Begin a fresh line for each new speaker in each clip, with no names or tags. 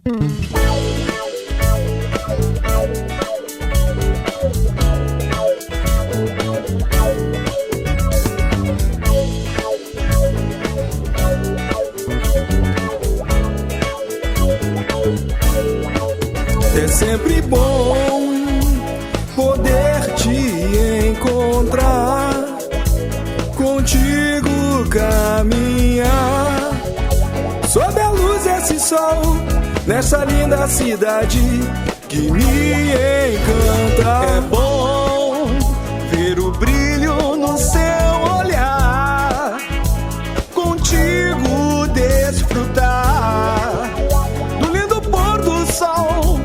É sempre bom poder te encontrar, contigo caminhar, sob a luz desse sol, nessa linda cidade que me encanta. É bom ver o brilho no seu olhar, contigo desfrutar do lindo pôr do sol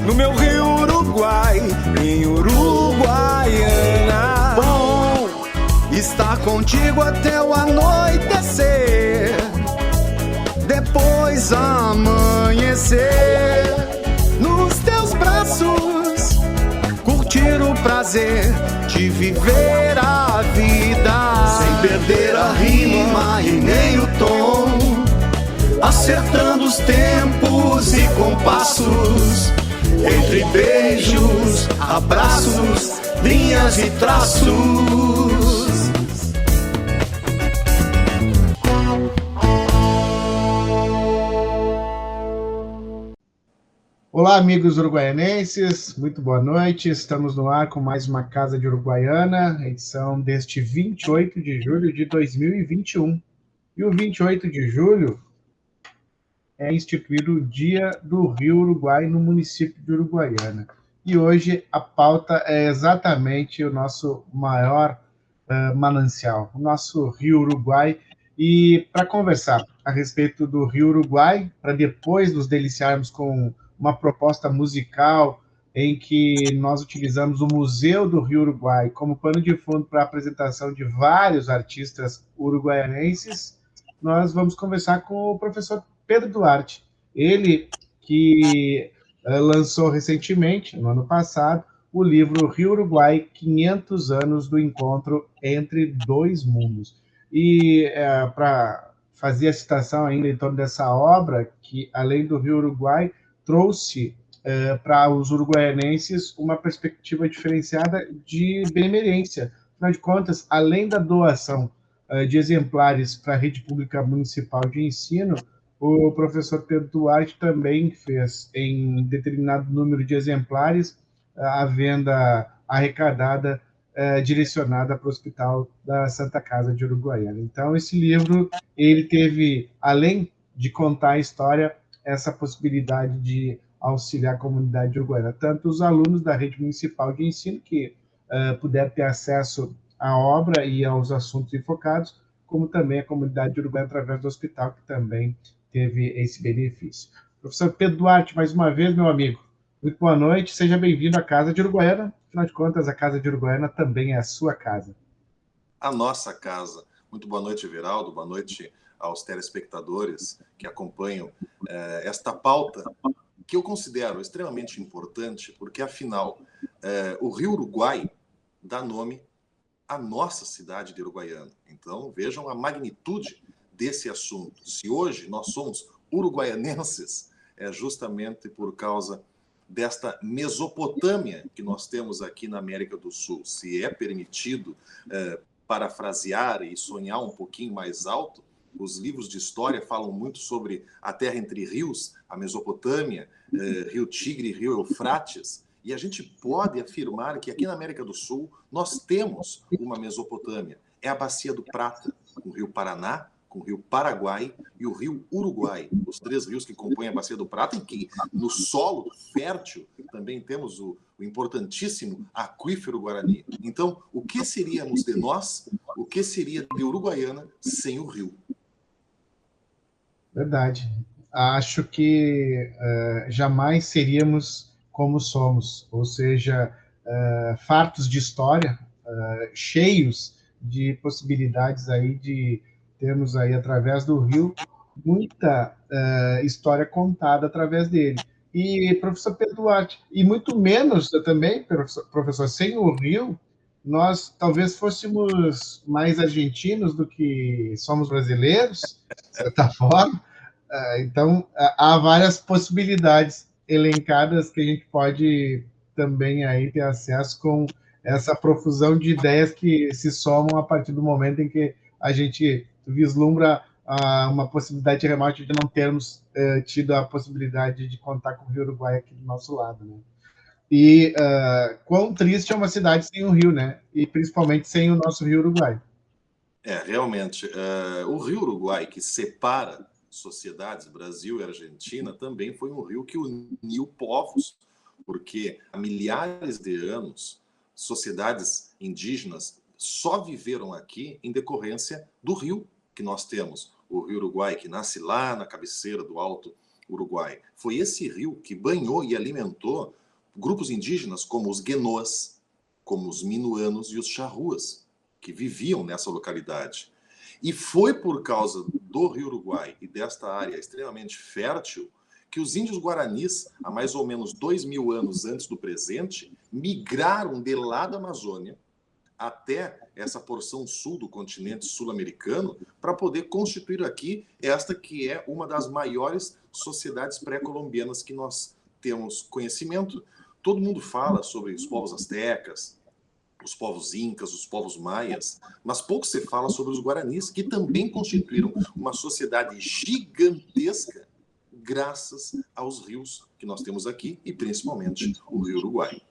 no meu rio Uruguai, em Uruguaiana.
Bom estar contigo até o anoitecer, depois amanhecer, nos teus braços, curtir o prazer de viver a vida, sem perder a rima e nem o tom, acertando os tempos e compassos, entre beijos, abraços, linhas e traços.
Olá, amigos uruguaianenses, muito boa noite. Estamos no ar com mais uma Casa de Uruguaiana, edição deste 28 de julho de 2021. E o 28 de julho é instituído o Dia do Rio Uruguai no município de Uruguaiana. E hoje a pauta é exatamente o nosso maior manancial, o nosso Rio Uruguai. E para conversar a respeito do Rio Uruguai, para depois nos deliciarmos com uma proposta musical em que nós utilizamos o Museu do Rio Uruguai como pano de fundo para a apresentação de vários artistas uruguaianenses, nós vamos conversar com o professor Pedro Duarte, ele que lançou recentemente, no ano passado, o livro Rio Uruguai, 500 anos do encontro entre dois mundos. E para fazer a citação ainda em torno dessa obra, que além do Rio Uruguai, trouxe para os uruguaianenses uma perspectiva diferenciada de benemerência. Afinal de contas, além da doação de exemplares para a rede pública municipal de ensino, o professor Pedro Duarte também fez, em determinado número de exemplares, a venda arrecadada direcionada para o Hospital da Santa Casa de Uruguaiana. Então, esse livro, ele teve, além de contar a história, essa possibilidade de auxiliar a comunidade uruguaiana, tanto os alunos da rede municipal de ensino, que puderam ter acesso à obra e aos assuntos enfocados, como também a comunidade uruguaiana através do hospital, que também teve esse benefício. Professor Pedro Duarte, mais uma vez, meu amigo, muito boa noite, seja bem-vindo à Casa de Uruguaiana. Afinal de contas, a Casa de Uruguaiana também é a sua casa.
A nossa casa. Muito boa noite, Everaldo, boa noite aos telespectadores que acompanham esta pauta, que eu considero extremamente importante, porque, afinal, o Rio Uruguai dá nome à nossa cidade de Uruguaiana. Então, vejam a magnitude desse assunto. Se hoje nós somos uruguaianenses, é justamente por causa desta Mesopotâmia que nós temos aqui na América do Sul. Se é permitido parafrasear e sonhar um pouquinho mais alto, os livros de história falam muito sobre a terra entre rios, a Mesopotâmia, Rio Tigre e Rio Eufrates, e a gente pode afirmar que aqui na América do Sul nós temos uma Mesopotâmia. É a Bacia do Prata, com o Rio Paraná, com o Rio Paraguai e o Rio Uruguai, os três rios que compõem a Bacia do Prata, e que no solo fértil também temos o importantíssimo aquífero Guarani. Então, o que seríamos de nós, o que seria de Uruguaiana sem o rio?
Verdade. Acho que jamais seríamos como somos, ou seja, fartos de história, cheios de possibilidades aí de termos aí, através do rio, muita história contada através dele. E, professor Pedro Duarte, e muito menos também, professor, sem o rio, nós talvez fôssemos mais argentinos do que somos brasileiros, de certa forma, Então, há várias possibilidades elencadas que a gente pode também aí ter acesso com essa profusão de ideias que se somam a partir do momento em que a gente vislumbra uma possibilidade remota de não termos tido a possibilidade de contar com o Rio Uruguai aqui do nosso lado, né? E quão triste é uma cidade sem o rio, né? E principalmente sem o nosso Rio Uruguai.
Realmente, o Rio Uruguai, que separa sociedades, Brasil e Argentina, também foi um rio que uniu povos, porque há milhares de anos, sociedades indígenas só viveram aqui em decorrência do rio que nós temos. O Rio Uruguai, que nasce lá na cabeceira do Alto Uruguai. Foi esse rio que banhou e alimentou grupos indígenas como os Guenoas, como os Minuanos e os Charruas, que viviam nessa localidade. E foi por causa do Rio Uruguai e desta área extremamente fértil que os índios guaranis, há mais ou menos 2.000 anos antes do presente, migraram de lá da Amazônia até essa porção sul do continente sul-americano para poder constituir aqui esta que é uma das maiores sociedades pré-colombianas que nós temos conhecimento. Todo mundo fala sobre os povos astecas, os povos incas, os povos maias, mas pouco se fala sobre os guaranis, que também constituíram uma sociedade gigantesca graças aos rios que nós temos aqui, e principalmente o Rio Uruguai.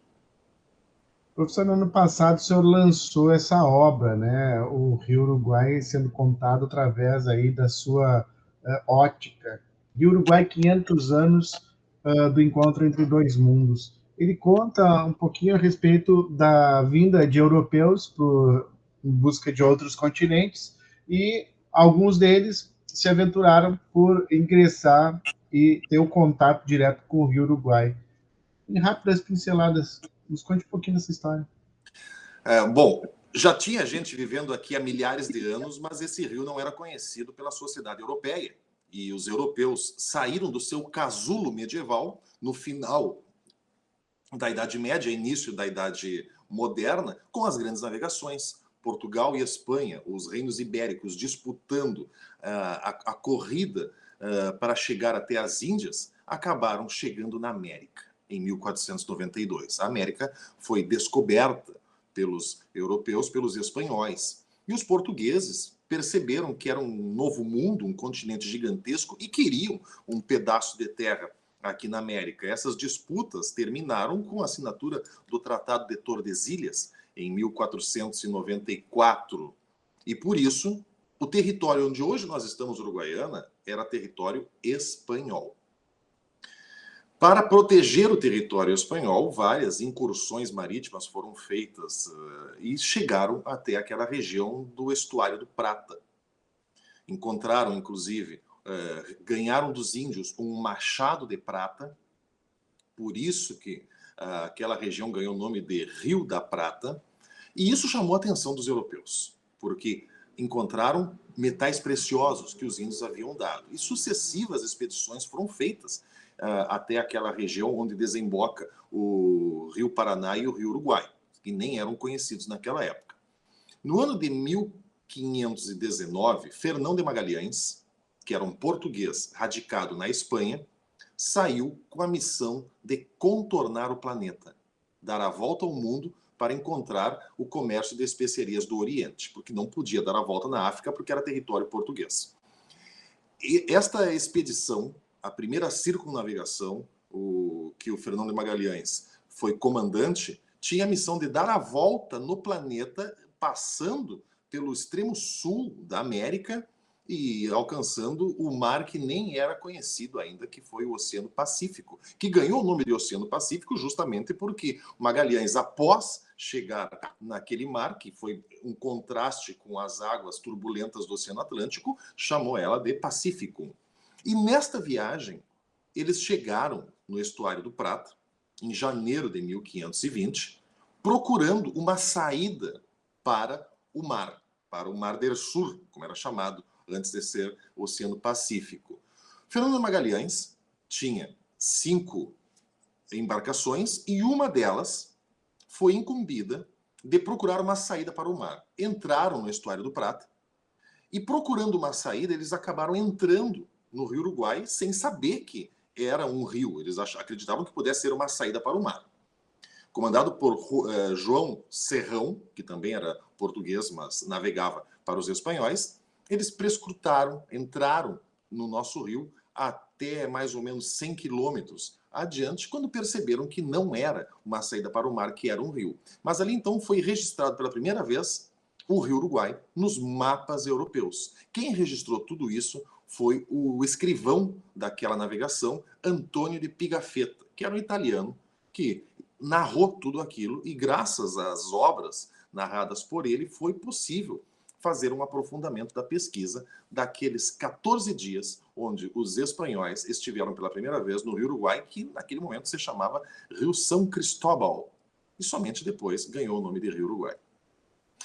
Professor, no ano passado o senhor lançou essa obra, né? O Rio Uruguai sendo contado através aí da sua ótica. Rio Uruguai, 500 anos do encontro entre dois mundos. Ele conta um pouquinho a respeito da vinda de europeus em busca de outros continentes, e alguns deles se aventuraram por ingressar e ter o contato direto com o Rio Uruguai. Em rápidas pinceladas, nos conte um pouquinho dessa história.
Bom, já tinha gente vivendo aqui há milhares de anos, mas esse rio não era conhecido pela sociedade europeia. E os europeus saíram do seu casulo medieval no final da Idade Média, início da Idade Moderna, com as grandes navegações. Portugal e Espanha, os reinos ibéricos disputando a corrida para chegar até as Índias, acabaram chegando na América em 1492. A América foi descoberta pelos europeus, pelos espanhóis. E os portugueses perceberam que era um novo mundo, um continente gigantesco, e queriam um pedaço de terra aqui na América. Essas disputas terminaram com a assinatura do Tratado de Tordesilhas, em 1494. E por isso, o território onde hoje nós estamos, Uruguaiana, era território espanhol. Para proteger o território espanhol, várias incursões marítimas foram feitas e chegaram até aquela região do Estuário do Prata. Encontraram, inclusive, ganharam dos índios um machado de prata, por isso que aquela região ganhou o nome de Rio da Prata, e isso chamou a atenção dos europeus, porque encontraram metais preciosos que os índios haviam dado. E sucessivas expedições foram feitas até aquela região onde desemboca o Rio Paraná e o Rio Uruguai, que nem eram conhecidos naquela época. No ano de 1519, Fernão de Magalhães, que era um português radicado na Espanha, saiu com a missão de contornar o planeta, dar a volta ao mundo para encontrar o comércio de especiarias do Oriente, porque não podia dar a volta na África porque era território português. E esta expedição, a primeira circunnavegação, que o Fernão de Magalhães foi comandante, tinha a missão de dar a volta no planeta, passando pelo extremo sul da América e alcançando o mar que nem era conhecido ainda, que foi o Oceano Pacífico, que ganhou o nome de Oceano Pacífico justamente porque Magalhães, após chegar naquele mar, que foi um contraste com as águas turbulentas do Oceano Atlântico, chamou ela de Pacífico. E nesta viagem, eles chegaram no Estuário do Prata, em janeiro de 1520, procurando uma saída para o Mar del Sur, como era chamado, antes de ser o Oceano Pacífico. Fernando Magalhães tinha 5 embarcações e uma delas foi incumbida de procurar uma saída para o mar. Entraram no Estuário do Prata e, procurando uma saída, eles acabaram entrando no Rio Uruguai sem saber que era um rio. Eles acreditavam que pudesse ser uma saída para o mar. Comandado por João Serrão, que também era português, mas navegava para os espanhóis, eles prescrutaram, entraram no nosso rio até mais ou menos 100 quilômetros adiante, quando perceberam que não era uma saída para o mar, que era um rio. Mas ali então foi registrado pela primeira vez o Rio Uruguai nos mapas europeus. Quem registrou tudo isso foi o escrivão daquela navegação, Antônio de Pigafetta, que era um italiano que narrou tudo aquilo, e graças às obras narradas por ele foi possível fazer um aprofundamento da pesquisa daqueles 14 dias onde os espanhóis estiveram pela primeira vez no Rio Uruguai, que naquele momento se chamava Rio São Cristóbal, e somente depois ganhou o nome de Rio Uruguai.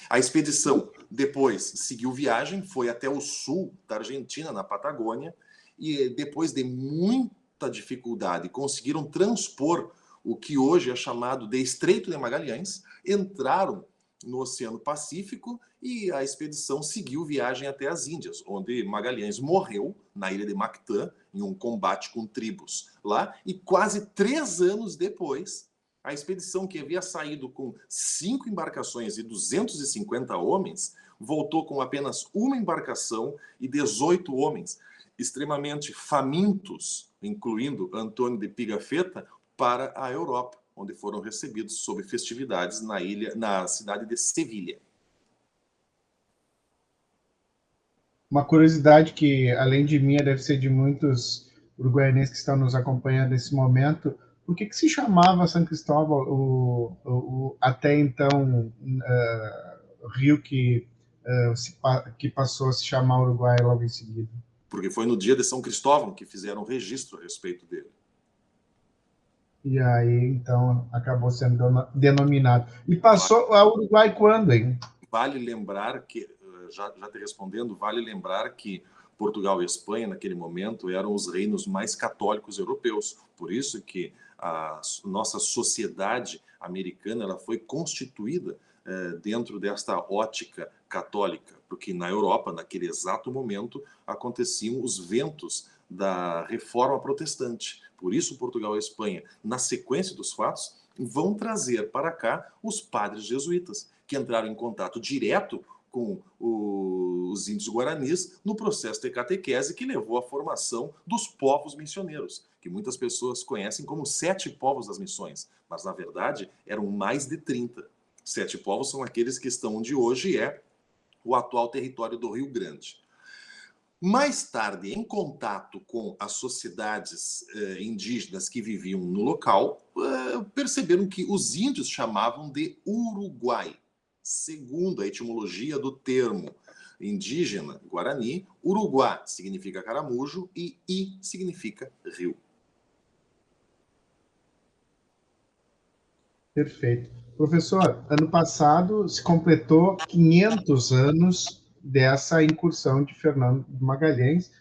A expedição depois seguiu viagem, foi até o sul da Argentina, na Patagônia, e depois de muita dificuldade conseguiram transpor o que hoje é chamado de Estreito de Magalhães, entraram no Oceano Pacífico e a expedição seguiu viagem até as Índias, onde Magalhães morreu na ilha de Mactã, em um combate com tribos lá, e quase 3 anos depois, a expedição, que havia saído com 5 embarcações e 250 homens, voltou com apenas uma embarcação e 18 homens, extremamente famintos, incluindo Antônio de Pigafetta, para a Europa, onde foram recebidos sob festividades na cidade de Sevilha.
Uma curiosidade que, além de minha, deve ser de muitos uruguaianenses que estão nos acompanhando nesse momento, por que se chamava São Cristóbal, até então rio que passou a se chamar Uruguai logo em seguida?
Porque foi no dia de São Cristóvão que fizeram registro a respeito dele.
E aí, então, acabou sendo denominado. E passou a Uruguai quando, hein?
Vale lembrar que, já te respondendo, vale lembrar que Portugal e Espanha, naquele momento, eram os reinos mais católicos europeus. Por isso que a nossa sociedade americana ela foi constituída dentro desta ótica católica, porque na Europa, naquele exato momento, aconteciam os ventos da reforma protestante. Por isso, Portugal e Espanha, na sequência dos fatos, vão trazer para cá os padres jesuítas, que entraram em contato direto com os índios guaranis no processo de catequese que levou à formação dos povos missioneiros, que muitas pessoas conhecem como 7 povos das missões, mas na verdade eram mais de 30. 7 povos são aqueles que estão onde hoje é o atual território do Rio Grande. Mais tarde, em contato com as sociedades indígenas que viviam no local, perceberam que os índios chamavam de Uruguai. Segundo a etimologia do termo indígena guarani, Uruguá significa caramujo e I significa rio.
Perfeito. Professor, ano passado se completou 500 anos dessa incursão de Fernando de Magalhães,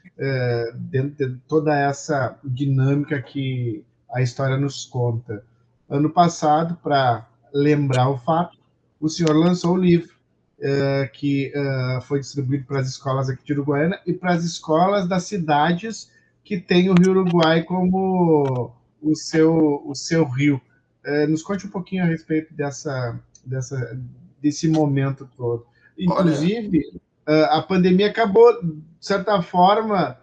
dentro de toda essa dinâmica que a história nos conta. Ano passado, para lembrar o fato, o senhor lançou o livro, que foi distribuído para as escolas aqui de Uruguaiana e para as escolas das cidades que têm o Rio Uruguai como o seu rio. Nos conte um pouquinho a respeito desse momento todo. Inclusive, a pandemia acabou, de certa forma,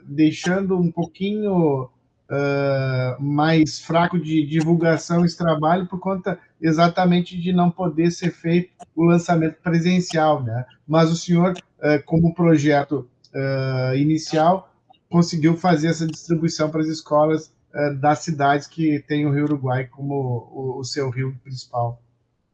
deixando um pouquinho mais fraco de divulgação esse trabalho, por conta exatamente de não poder ser feito o lançamento presencial, né? Mas o senhor, como projeto inicial, conseguiu fazer essa distribuição para as escolas das cidades que têm o Rio Uruguai como o seu rio principal.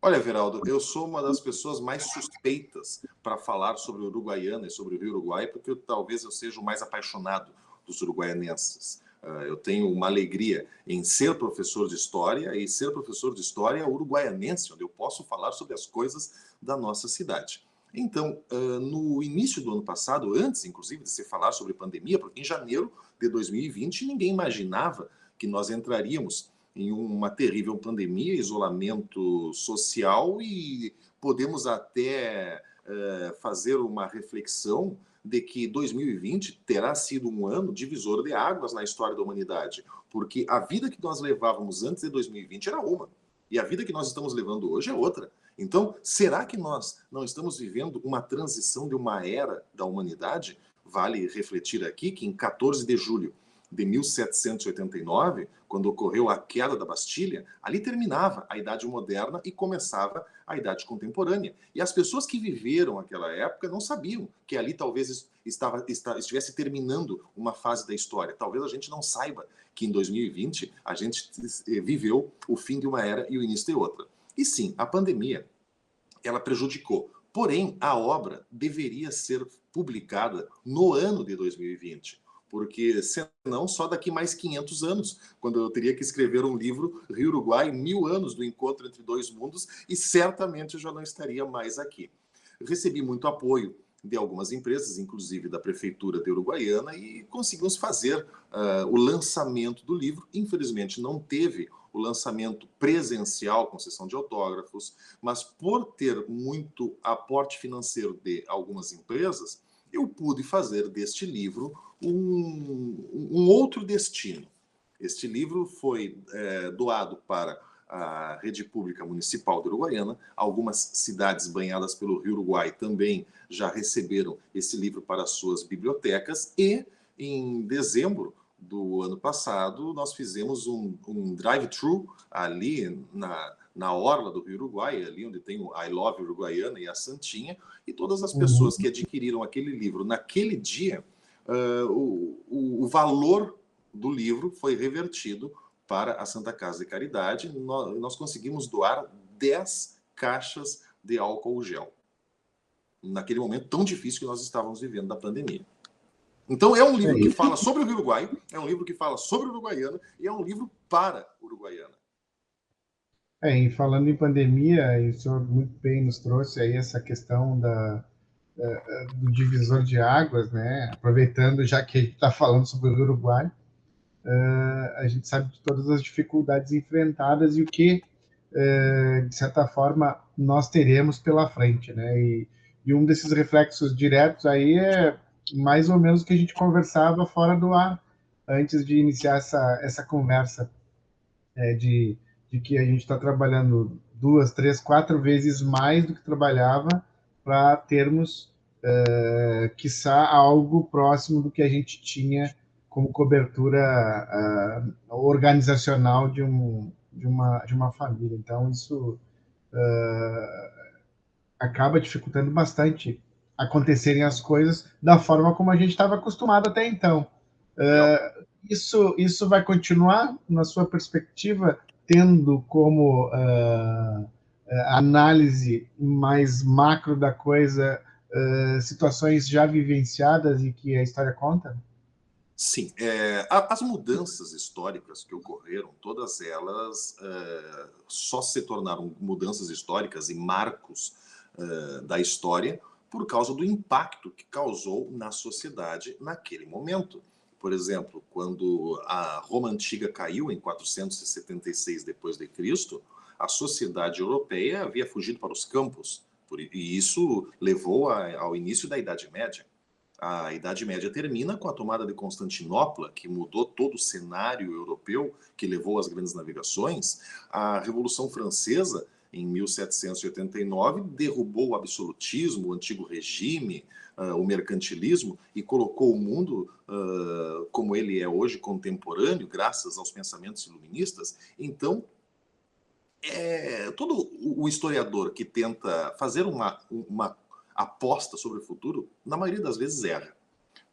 Olha, Everaldo, eu sou uma das pessoas mais suspeitas para falar sobre o Uruguaiana e sobre o Rio Uruguai, porque talvez eu seja o mais apaixonado dos uruguaianenses. Eu tenho uma alegria em ser professor de história e ser professor de história uruguaianense, onde eu posso falar sobre as coisas da nossa cidade. Então, no início do ano passado, antes, inclusive, de se falar sobre pandemia, porque em janeiro de 2020 ninguém imaginava que nós entraríamos em uma terrível pandemia, isolamento social, e podemos até fazer uma reflexão de que 2020 terá sido um ano divisor de águas na história da humanidade, porque a vida que nós levávamos antes de 2020 era uma, e a vida que nós estamos levando hoje é outra. Então, será que nós não estamos vivendo uma transição de uma era da humanidade? Vale refletir aqui que em 14 de julho de 1789, quando ocorreu a queda da Bastilha, ali terminava a Idade Moderna e começava a Idade Contemporânea. E as pessoas que viveram aquela época não sabiam que ali talvez estivesse terminando uma fase da história. Talvez a gente não saiba que em 2020 a gente viveu o fim de uma era e o início de outra. E sim, a pandemia, ela prejudicou. Porém, a obra deveria ser publicada no ano de 2020, porque senão só daqui mais 500 anos, quando eu teria que escrever um livro, Rio-Uruguai, 1000 anos do encontro entre dois mundos, e certamente eu já não estaria mais aqui. Eu recebi muito apoio de algumas empresas, inclusive da Prefeitura de Uruguaiana, e conseguimos fazer o lançamento do livro. Infelizmente, não teve o lançamento presencial com sessão de autógrafos, mas por ter muito aporte financeiro de algumas empresas, eu pude fazer deste livro um outro destino. Este livro foi doado para a Rede Pública Municipal de Uruguaiana. Algumas cidades banhadas pelo Rio Uruguai também já receberam esse livro para suas bibliotecas. E, em dezembro do ano passado, nós fizemos um drive-thru ali na orla do Rio Uruguai, ali onde tem o I Love Uruguaiana e a Santinha, e todas as pessoas que adquiriram aquele livro naquele dia, o valor do livro foi revertido para a Santa Casa de Caridade. Nós conseguimos doar 10 caixas de álcool gel, naquele momento tão difícil que nós estávamos vivendo da pandemia. Então, é um livro que fala sobre o Rio Uruguai, é um livro que fala sobre Uruguaiana e é um livro para Uruguaiana.
E falando em pandemia, e o senhor muito bem nos trouxe aí essa questão do divisor de águas, né? Aproveitando, já que a gente está falando sobre o Rio Uruguai, a gente sabe de todas as dificuldades enfrentadas e o que, de certa forma, nós teremos pela frente, né? E um desses reflexos diretos aí é mais ou menos o que a gente conversava fora do ar, antes de iniciar essa conversa, de que a gente está trabalhando 2, 3, 4 vezes mais do que trabalhava para termos, quiçá, algo próximo do que a gente tinha como cobertura organizacional de uma família. Então, isso acaba dificultando bastante acontecerem as coisas da forma como a gente estava acostumado até então. Isso vai continuar, na sua perspectiva, tendo como análise mais macro da coisa situações já vivenciadas e que a história conta?
Sim. As mudanças históricas que ocorreram, todas elas só se tornaram mudanças históricas e marcos da história por causa do impacto que causou na sociedade naquele momento. Por exemplo, quando a Roma Antiga caiu em 476 d.C., a sociedade europeia havia fugido para os campos, e isso levou ao início da Idade Média. A Idade Média termina com a tomada de Constantinopla, que mudou todo o cenário europeu, que levou às grandes navegações. A Revolução Francesa, em 1789, derrubou o absolutismo, o antigo regime, o mercantilismo, e colocou o mundo como ele é hoje, contemporâneo, graças aos pensamentos iluministas. Então, todo o historiador que tenta fazer uma aposta sobre o futuro, na maioria das vezes erra.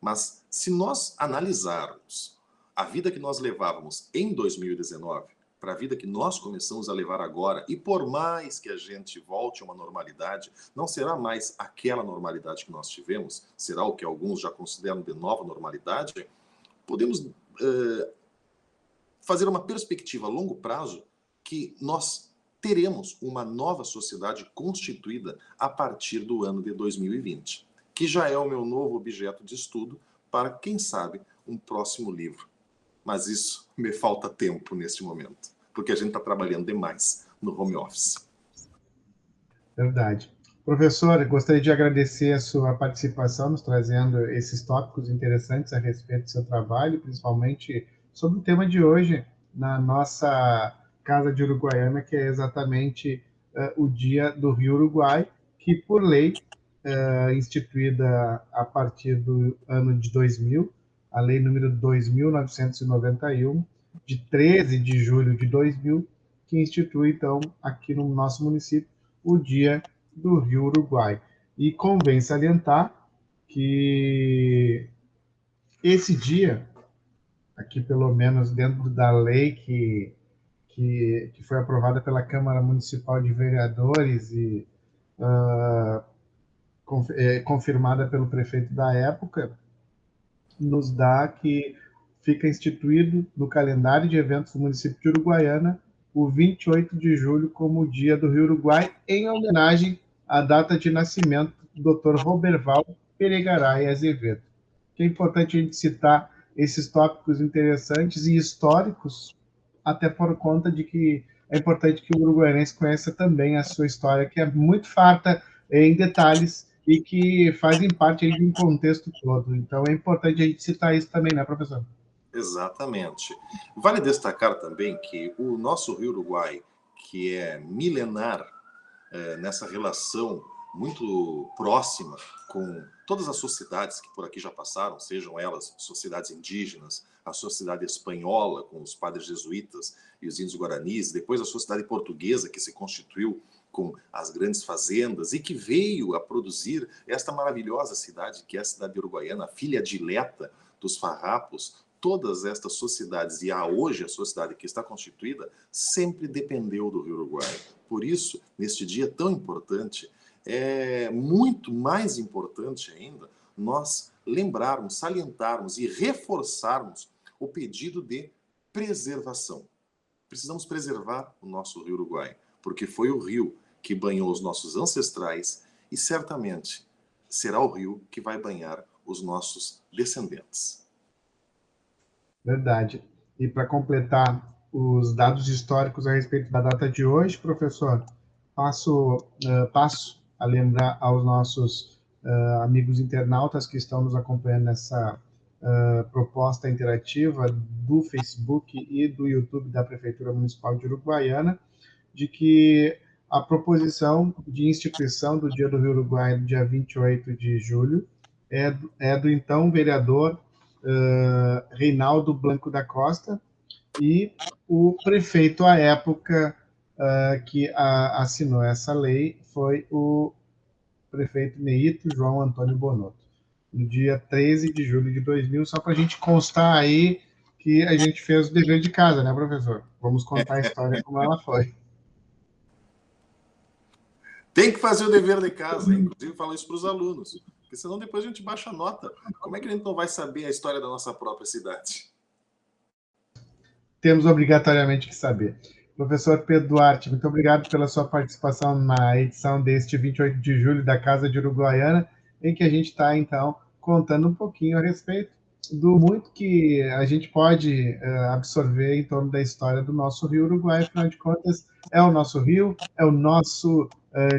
Mas se nós analisarmos a vida que nós levávamos em 2019, para a vida que nós começamos a levar agora, e por mais que a gente volte a uma normalidade, não será mais aquela normalidade que nós tivemos, será o que alguns já consideram de nova normalidade. Podemos fazer uma perspectiva a longo prazo que nós teremos uma nova sociedade constituída a partir do ano de 2020, que já é o meu novo objeto de estudo para, quem sabe, um próximo livro. Mas isso me falta tempo neste momento, porque a gente está trabalhando demais no home office.
Verdade. Professor, gostaria de agradecer a sua participação, nos trazendo esses tópicos interessantes a respeito do seu trabalho, principalmente sobre o tema de hoje, na nossa Casa de Uruguaiana, que é exatamente o Dia do Rio Uruguai, que, por lei, instituída a partir do ano de 2000, a Lei número 2.991, de 13 de julho de 2000, que institui, então, aqui no nosso município, o Dia do Rio Uruguai. E convém salientar que esse dia, aqui pelo menos dentro da lei que foi aprovada pela Câmara Municipal de Vereadores e confirmada pelo prefeito da época, nos dá que fica instituído no calendário de eventos do município de Uruguaiana o 28 de julho como o Dia do Rio Uruguai, em homenagem à data de nascimento do Dr. Roberval Peregaray Azevedo. Que é importante a gente citar esses tópicos interessantes e históricos, até por conta de que é importante que o uruguaianense conheça também a sua história, que é muito farta em detalhes e que fazem parte aí de um contexto todo. Então, é importante a gente citar isso também, né, professor?
Exatamente. Vale destacar também que o nosso Rio Uruguai, que é milenar nessa relação muito próxima com todas as sociedades que por aqui já passaram, sejam elas sociedades indígenas, a sociedade espanhola, com os padres jesuítas e os índios guaranis, depois a sociedade portuguesa, que se constituiu com as grandes fazendas e que veio a produzir esta maravilhosa cidade, que é a cidade de Uruguaiana, a filha dileta dos farrapos. Todas estas sociedades, e hoje a sociedade que está constituída, sempre dependeu do Rio Uruguai. Por isso, neste dia tão importante, é muito mais importante ainda nós lembrarmos, salientarmos e reforçarmos o pedido de preservação. Precisamos preservar o nosso Rio Uruguai, porque foi o rio que banhou os nossos ancestrais e certamente será o rio que vai banhar os nossos descendentes.
Verdade. E para completar os dados históricos a respeito da data de hoje, professor, passo a lembrar aos nossos amigos internautas que estão nos acompanhando nessa proposta interativa do Facebook e do YouTube da Prefeitura Municipal de Uruguaiana, de que a proposição de instituição do Dia do Rio Uruguai, no dia 28 de julho, é do então vereador Reinaldo Blanco da Costa, e o prefeito à época que assinou essa lei foi o prefeito Neito João Antônio Bonotto, no dia 13 de julho de 2000, só para a gente constar aí que a gente fez o dever de casa, né, professor? Vamos contar a história como ela foi.
Tem que fazer o dever de casa, inclusive falo isso para os alunos, porque senão depois a gente baixa a nota. Como é que a gente não vai saber a história da nossa própria cidade?
Temos obrigatoriamente que saber. Professor Pedro Duarte, muito obrigado pela sua participação na edição deste 28 de julho da Casa de Uruguaiana, em que a gente está, então, contando um pouquinho a respeito do muito que a gente pode absorver em torno da história do nosso Rio Uruguai. Afinal de contas, é o nosso rio, é o nosso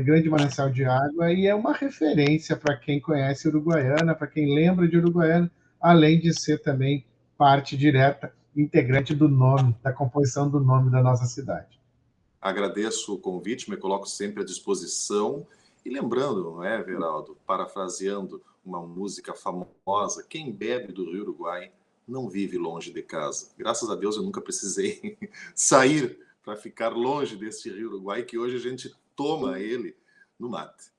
grande manancial de água e é uma referência para quem conhece Uruguaiana, para quem lembra de Uruguaiana, além de ser também parte direta, integrante do nome, da composição do nome da nossa cidade.
Agradeço o convite, me coloco sempre à disposição. E lembrando, não é, Veraldo, parafraseando uma música famosa, quem bebe do Rio Uruguai não vive longe de casa. Graças a Deus eu nunca precisei sair para ficar longe desse Rio Uruguai, que hoje a gente toma ele no mate.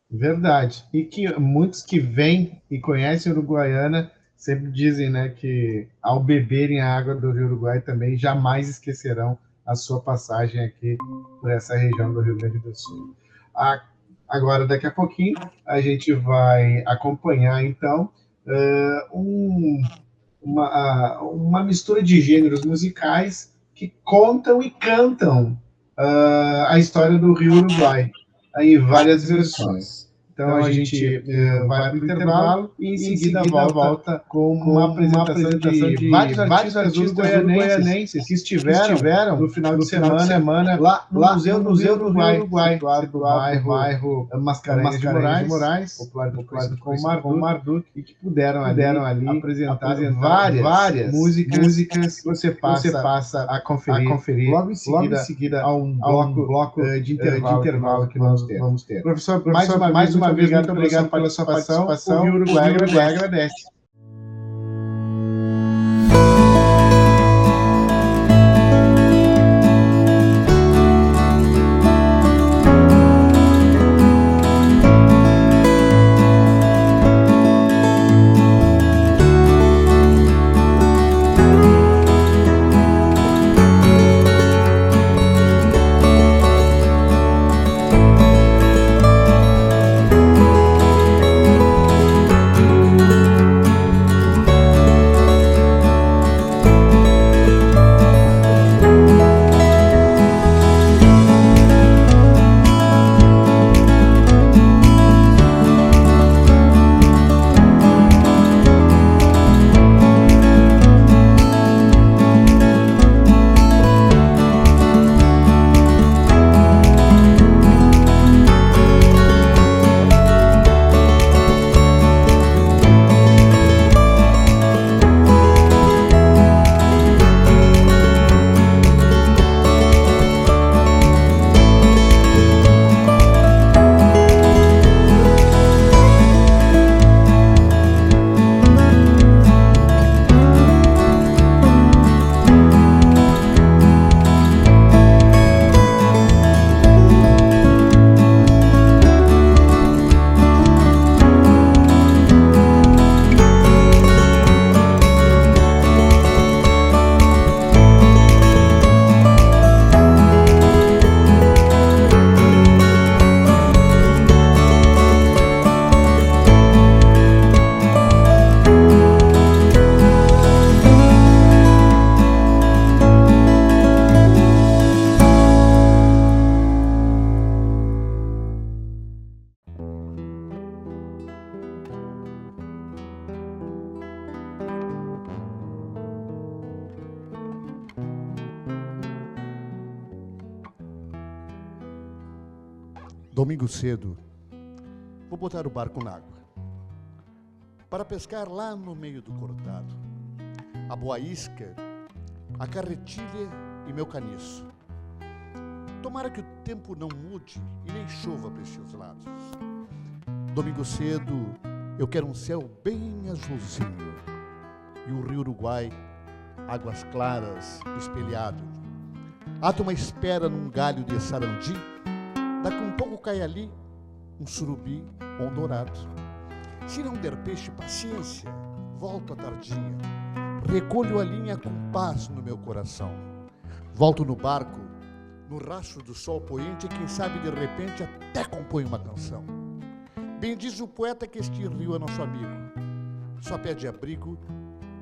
Verdade. E que muitos que vêm e conhecem Uruguaiana sempre dizem, né, que ao beberem a água do Rio Uruguai também jamais esquecerão a sua passagem aqui por essa região do Rio Grande do Sul. Agora, daqui a pouquinho, a gente vai acompanhar, então, uma mistura de gêneros musicais que contam e cantam a história do Rio Uruguai, em várias versões. Então a gente vai para o intervalo e em seguida volta com uma apresentação de vários artistas uruguaianenses que estiveram no final de semana lá no Museu do Uruguai, situado no bairro Mascarenhas de Moraes, popular como Marduk, e que puderam ali apresentar várias músicas que você passa a conferir logo em seguida a um bloco de intervalo que vamos ter. Professor, mais uma vez, muito obrigado pela sua participação. O Uruguai agradece.
Domingo cedo, vou botar o barco na água para pescar lá no meio do cortado. A boa isca, a carretilha e meu caniço. Tomara que o tempo não mude e nem chova para estes lados. Domingo cedo, eu quero um céu bem azulzinho e o rio Uruguai, águas claras, espelhado. Ato uma espera num galho de sarandi. Daqui um pouco cai ali um surubi ou um dourado. Se não der peixe, paciência, volto à tardinha. Recolho a linha com paz no meu coração. Volto no barco, no rastro do sol poente, e quem sabe de repente até compõe uma canção. Bem diz o poeta que este rio é nosso amigo, só pede abrigo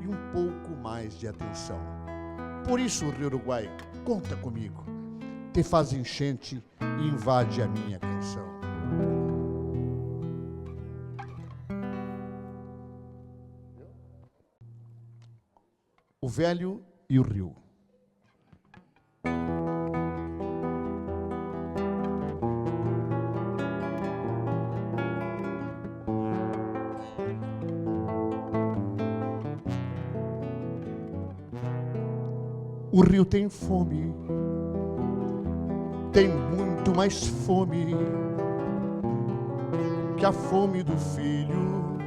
e um pouco mais de atenção. Por isso, Rio Uruguai, conta comigo. Te faz enchente e invade a minha canção. O velho e o rio. O rio tem fome. Tem muito mais fome que a fome do filho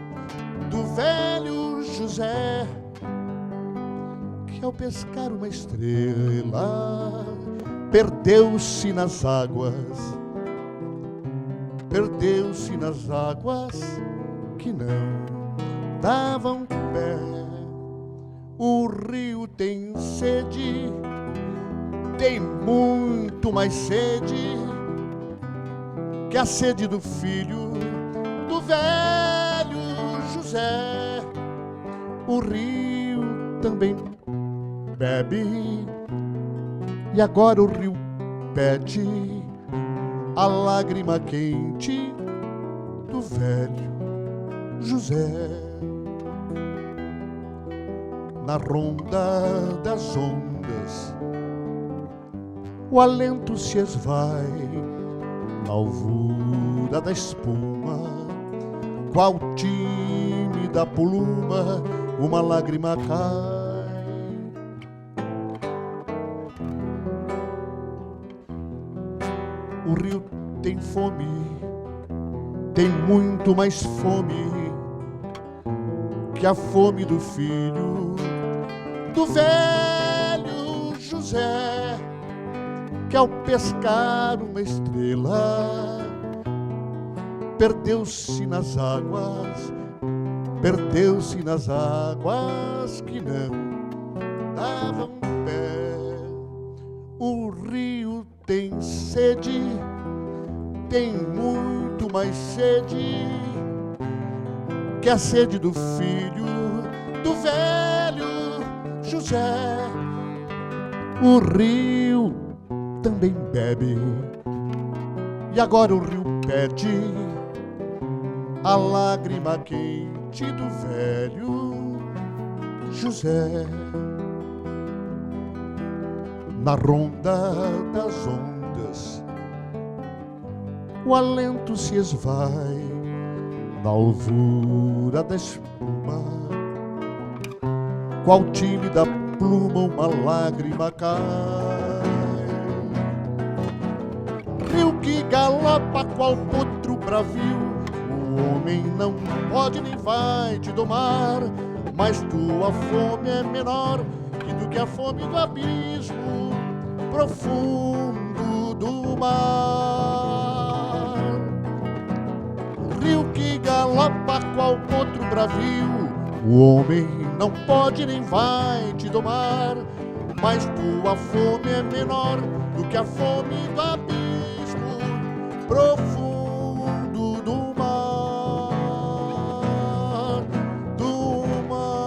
do velho José, que ao pescar uma estrela perdeu-se nas águas que não davam pé. O rio tem sede, tem muito mais sede que a sede do filho do velho José. O rio também bebe e agora o rio pede a lágrima quente do velho José. Na ronda das ondas o alento se esvai, na alvura da espuma, qual tímida pluma, uma lágrima cai. O rio tem fome, tem muito mais fome que a fome do filho do velho José, que ao pescar uma estrela perdeu-se nas águas, perdeu-se nas águas que não davam pé. O rio tem sede, tem muito mais sede que a sede do filho do velho José. O rio também bebe, e agora o rio pede a lágrima quente do velho José. Na ronda das ondas o alento se esvai, na alvura da espuma, qual tímida pluma uma lágrima cai. Rio que galopa qual potro bravio, o homem não pode nem vai te domar, mas tua fome é menor do que a fome do abismo profundo do mar. Rio que galopa qual potro bravio, o homem não pode nem vai te domar, mas tua fome é menor do que a fome do abismo profundo do mar, do mar.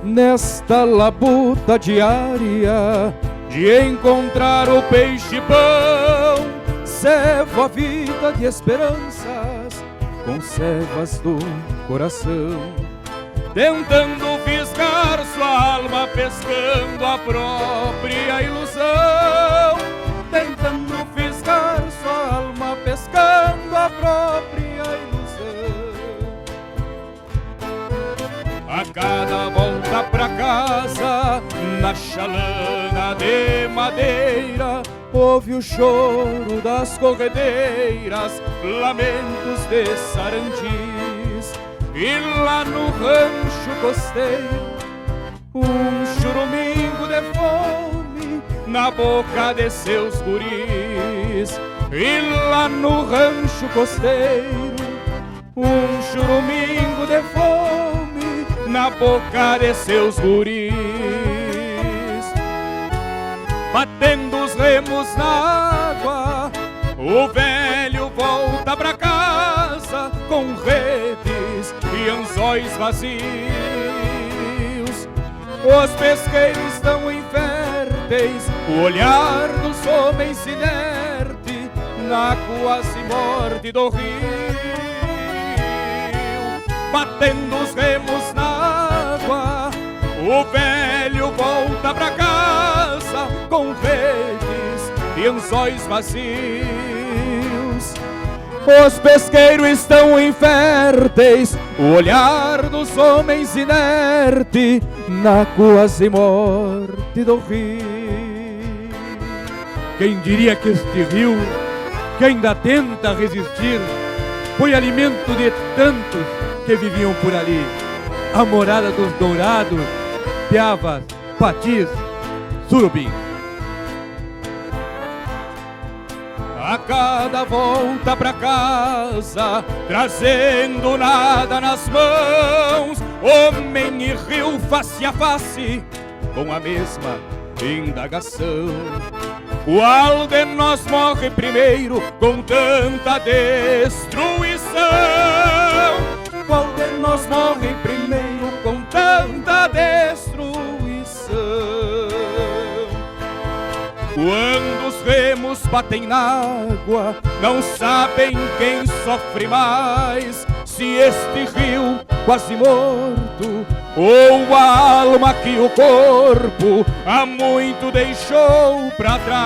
Nesta labuta diária de encontrar o peixe-pão, servo a vida de esperanças com servas do coração, tentando fisgar sua alma, pescando a própria ilusão, tentando fisgar sua alma, pescando a própria ilusão. A cada volta pra casa, na chalana de madeira, ouve o choro das corredeiras, lamentos de sarandis. E lá no rancho costeiro, um churumingo de fome na boca de seus guris. E lá no rancho costeiro, um churumingo de fome na boca de seus guris. Batendo os remos na água, o velho volta pra casa com redes e anzóis vazios. Os pesqueiros estão inférteis, o olhar dos homens inerte na quase morte do rio. Batendo os remos na água, o velho volta pra casa com redes e anzóis vazios. Os pesqueiros estão inférteis, o olhar dos homens inerte na quase morte do rio. Quem diria que este rio, que ainda tenta resistir, foi alimento de tantos que viviam por ali, a morada dos dourados, piavas, patis, surubins. A cada volta pra casa, trazendo nada nas mãos. Homem e rio face a face, com a mesma indagação. Qual de nós morre primeiro com tanta destruição? Qual de nós morre primeiro com tanta destruição? Quando os remos batem na água, não sabem quem sofre mais, se este rio quase morto ou a alma que o corpo há muito deixou pra trás.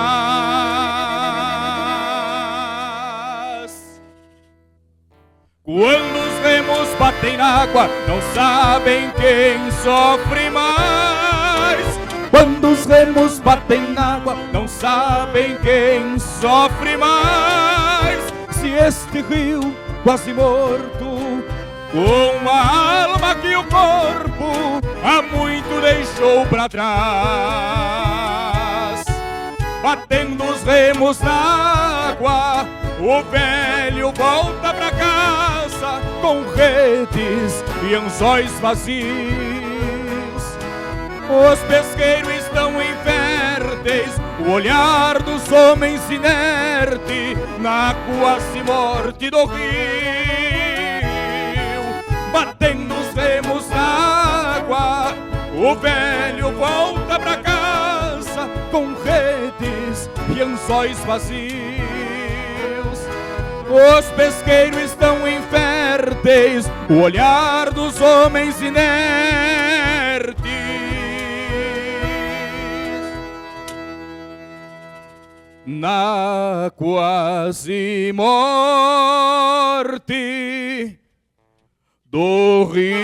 Quando os remos batem na água, não sabem quem sofre mais. Quando os remos batem na água, não sabem quem sofre mais. Se este rio quase morto, com a alma que o corpo há muito deixou pra trás. Batendo os remos na água, o velho volta pra casa com redes e anzóis vazios. Os pesqueiros estão inférteis, o olhar dos homens inerte na quase morte do rio. Batendo os remos na água, o velho volta pra casa com redes e anzóis vazios. Os pesqueiros estão inférteis, o olhar dos homens inertes na quase morte do rio.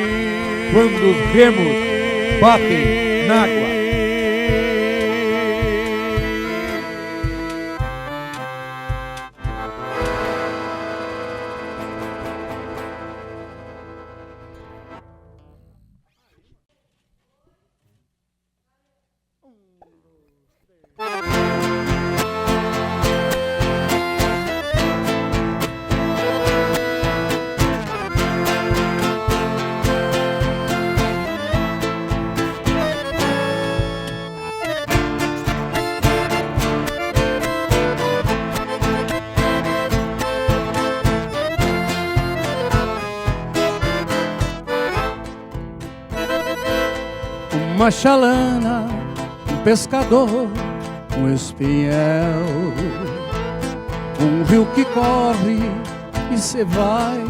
Quando os remos batem na água.
Uma chalana, um pescador, um espiel, um rio que corre e cê vai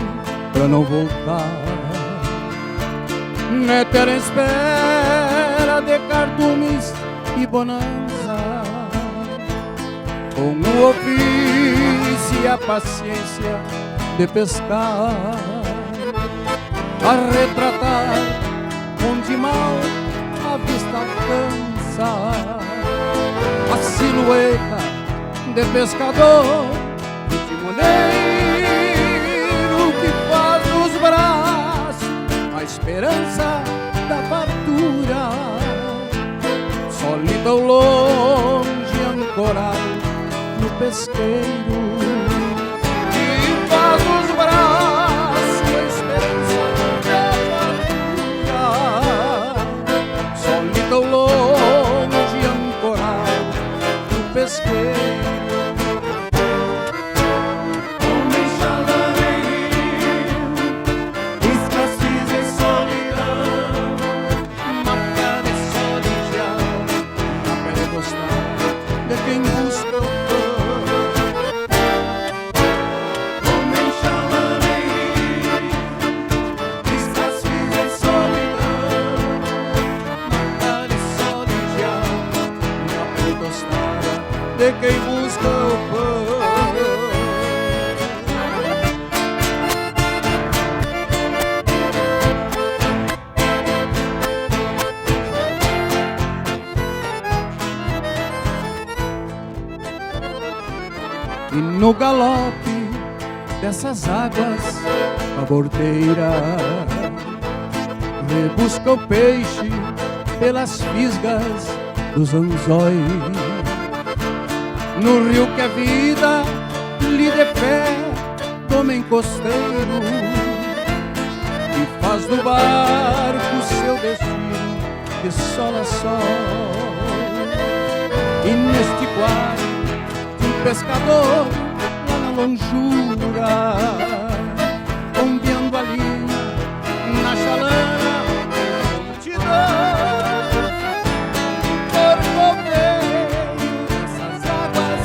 pra não voltar, na eterna espera de cardumes e bonança, com o ofício e a paciência de pescar, a retratar onde mal a vista alcança a silhueta de pescador, de timoneiro que faz dos braços a esperança da fartura, solidão longe ancorado no pesqueiro, que faz dos braços a esperança da fartura, solidão longe ancorado no pesqueiro. De quem busca o pão. E no galope dessas águas a bordeira rebusca o peixe pelas fisgas dos anzóis. No rio que é vida, baile de pé do homem costeiro, e faz do barco seu destino de sol a sol. E neste quarto um pescador lá na longura, bombeando a linha na chalana multidão, corcoveio dessas águas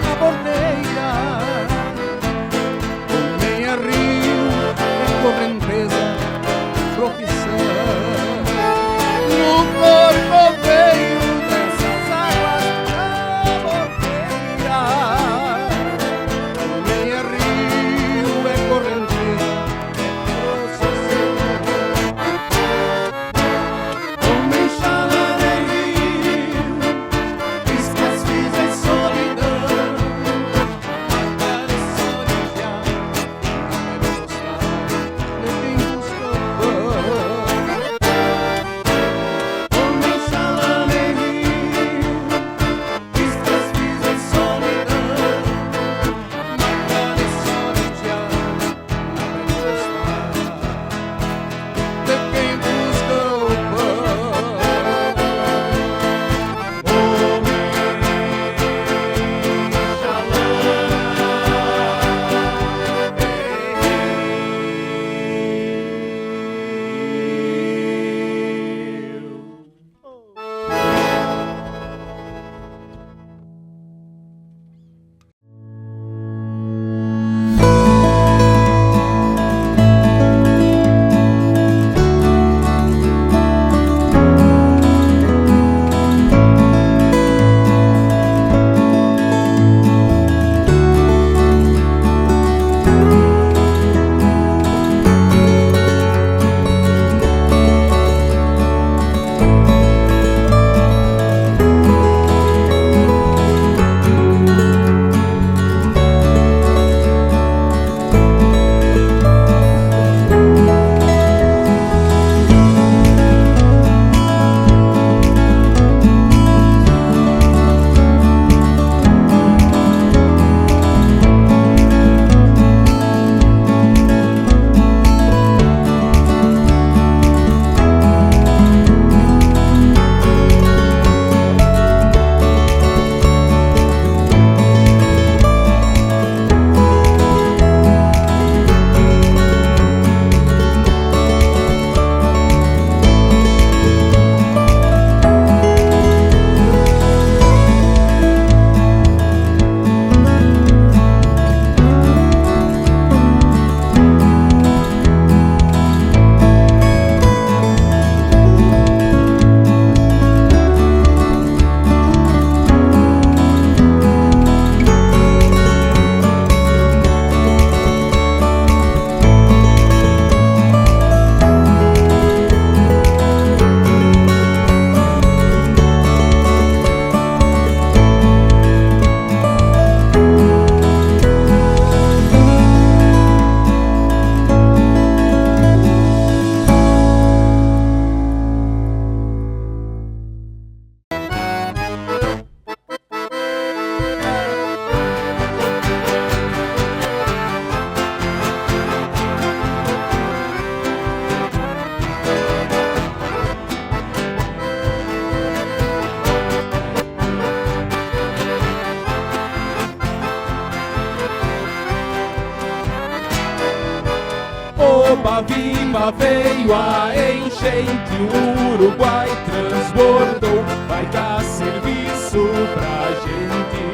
na bordeira, nem é rio, nem correnteza, profissão. No corcoveio dessas águas na bordeira, nem é rio, é correnteza, profissão. Homem chalaneiro, diz que as vidas é solidão, matar é solidiar, não é gostar, nem buscar pão. Homem chalaneiro, diz que as vidas é solidão, matar é solidiar, não é gostar, de quem busca o pão.
Oba viva, veio a enchente, o Uruguai transbordou, vai dar serviço pra gente.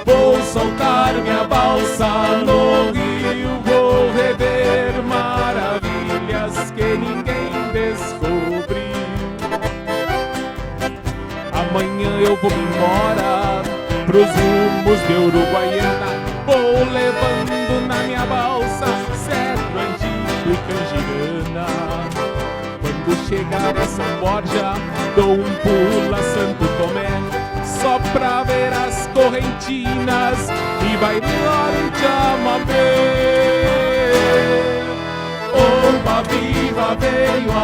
Vou soltar minha balsa no rio, vou rever maravilhas que ninguém descobriu. Amanhã eu vou embora pros rumos de Uruguaiana, vou levando na minha balsa cedro, angico e canjirana. Quando chegar a São Borja, dou um pulo a Santo Tomé, só pra ver as correntinas e bailar um chamamé. Oba viva, veio a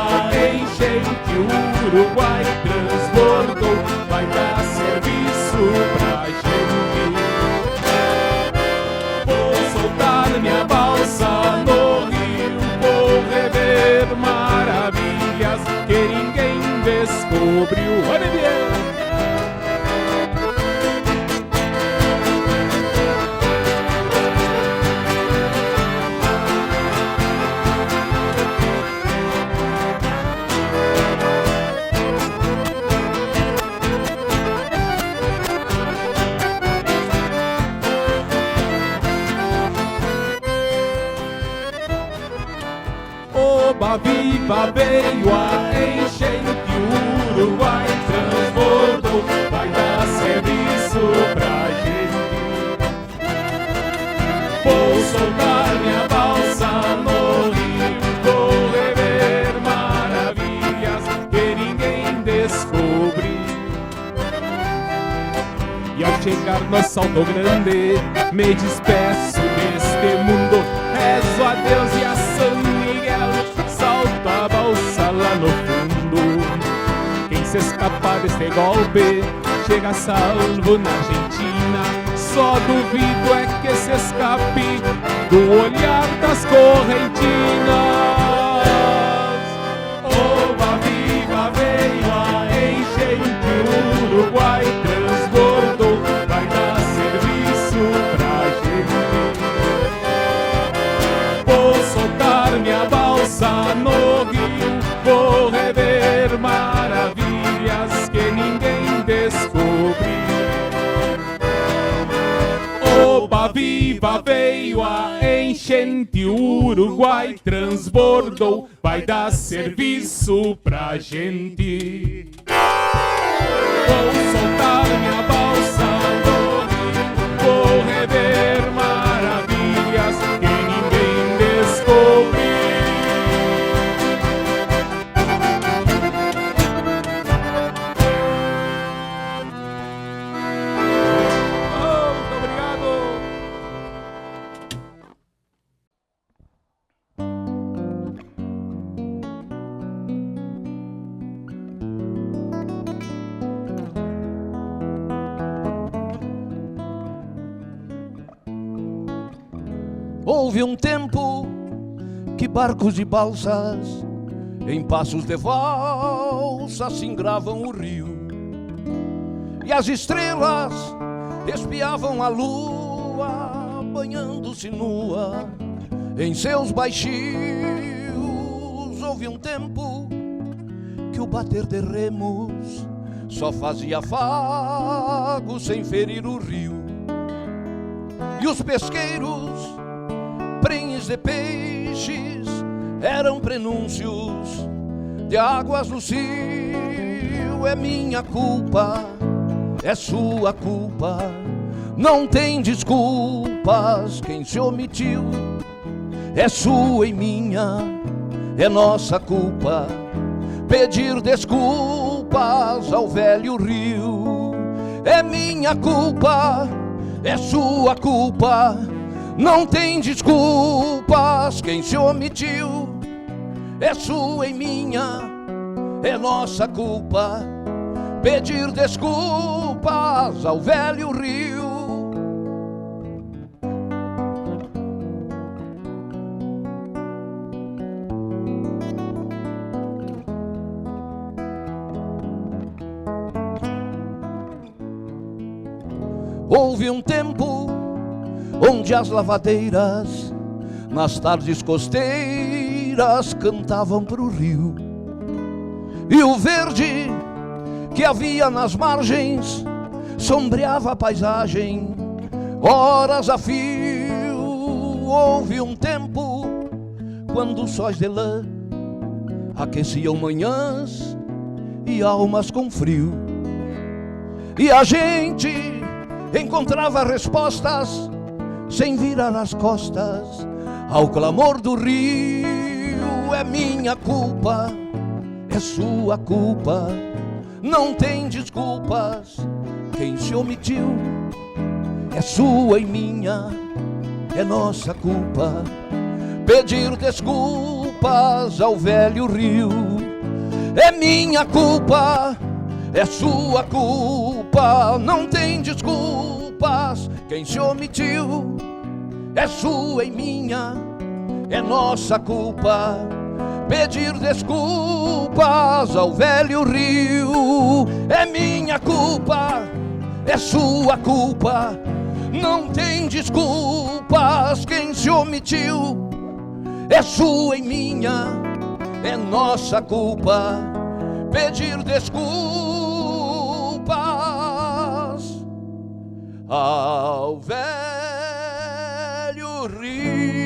enchente, o Uruguai transbordou, vai dar serviço pra gente. descobriu. Olha bien. Oba viva veio a enchente, o Uruguai transbordou, vai dar serviço pra gente. Vou soltar minha balsa no rio, vou rever maravilhas que ninguém descobriu. E ao chegar no Salto Grande, me despeço deste mundo, rezo a Deus e a São Miguel, salto a balsa lá no fundo. Quem se escapar deste golpe chega salvo na Argentina. Só duvido é que se escape do olhar das correntinas. Oba viva veio a enchente, o Uruguai transbordou, vai dar serviço pra gente. Vou soltar minha balsa no rio, vou rever maravilhas que ninguém descobriu. Oba viva veio a enchente, o Uruguai transbordou, vai dar serviço pra gente. Vou soltar minha balsa no rio, vou rever maravilhas que ninguém descobriu. Muito obrigado.
Houve um tempo que barcos e balsas em passos de valsa singravam o rio, e as estrelas espiavam a lua banhando-se nua em seus baixios. Houve um tempo que o bater de remos só fazia afago sem ferir o rio, e os pesqueiros, prenhes de peixes, eram prenúncios de águas no cio. É minha culpa, é sua culpa, não tem desculpas quem se omitiu. É sua e minha, é nossa culpa pedir desculpas ao velho rio. É minha culpa, é sua culpa, não tem desculpas quem se omitiu. É sua e minha, é nossa culpa pedir desculpas ao velho rio. Houve um tempo onde as lavadeiras nas tardes costeiras cantavam pro rio, e o verde que havia nas margens sombreava a paisagem horas a fio. Houve um tempo quando os sóis de lã aqueciam manhãs e almas com frio, e a gente encontrava respostas sem virar as costas ao clamor do rio. É minha culpa, é sua culpa, não tem desculpas quem se omitiu. É sua e minha, é nossa culpa pedir desculpas ao velho rio. É minha culpa, é sua culpa, não tem desculpas quem se omitiu. É sua e minha, é nossa culpa pedir desculpas ao velho rio. É minha culpa, é sua culpa, não tem desculpas quem se omitiu. É sua e minha, é nossa culpa pedir desculpas ao velho rio.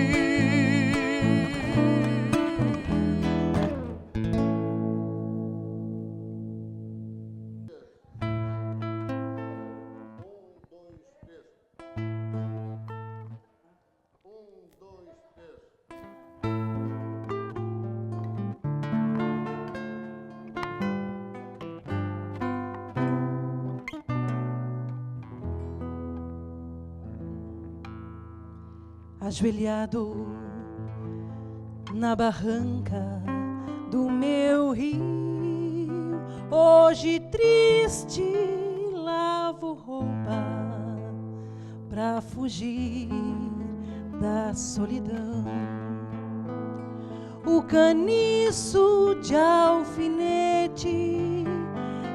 Ajoelhado na barranca do meu rio, hoje triste lavo roupa pra fugir da solidão. O caniço de alfinete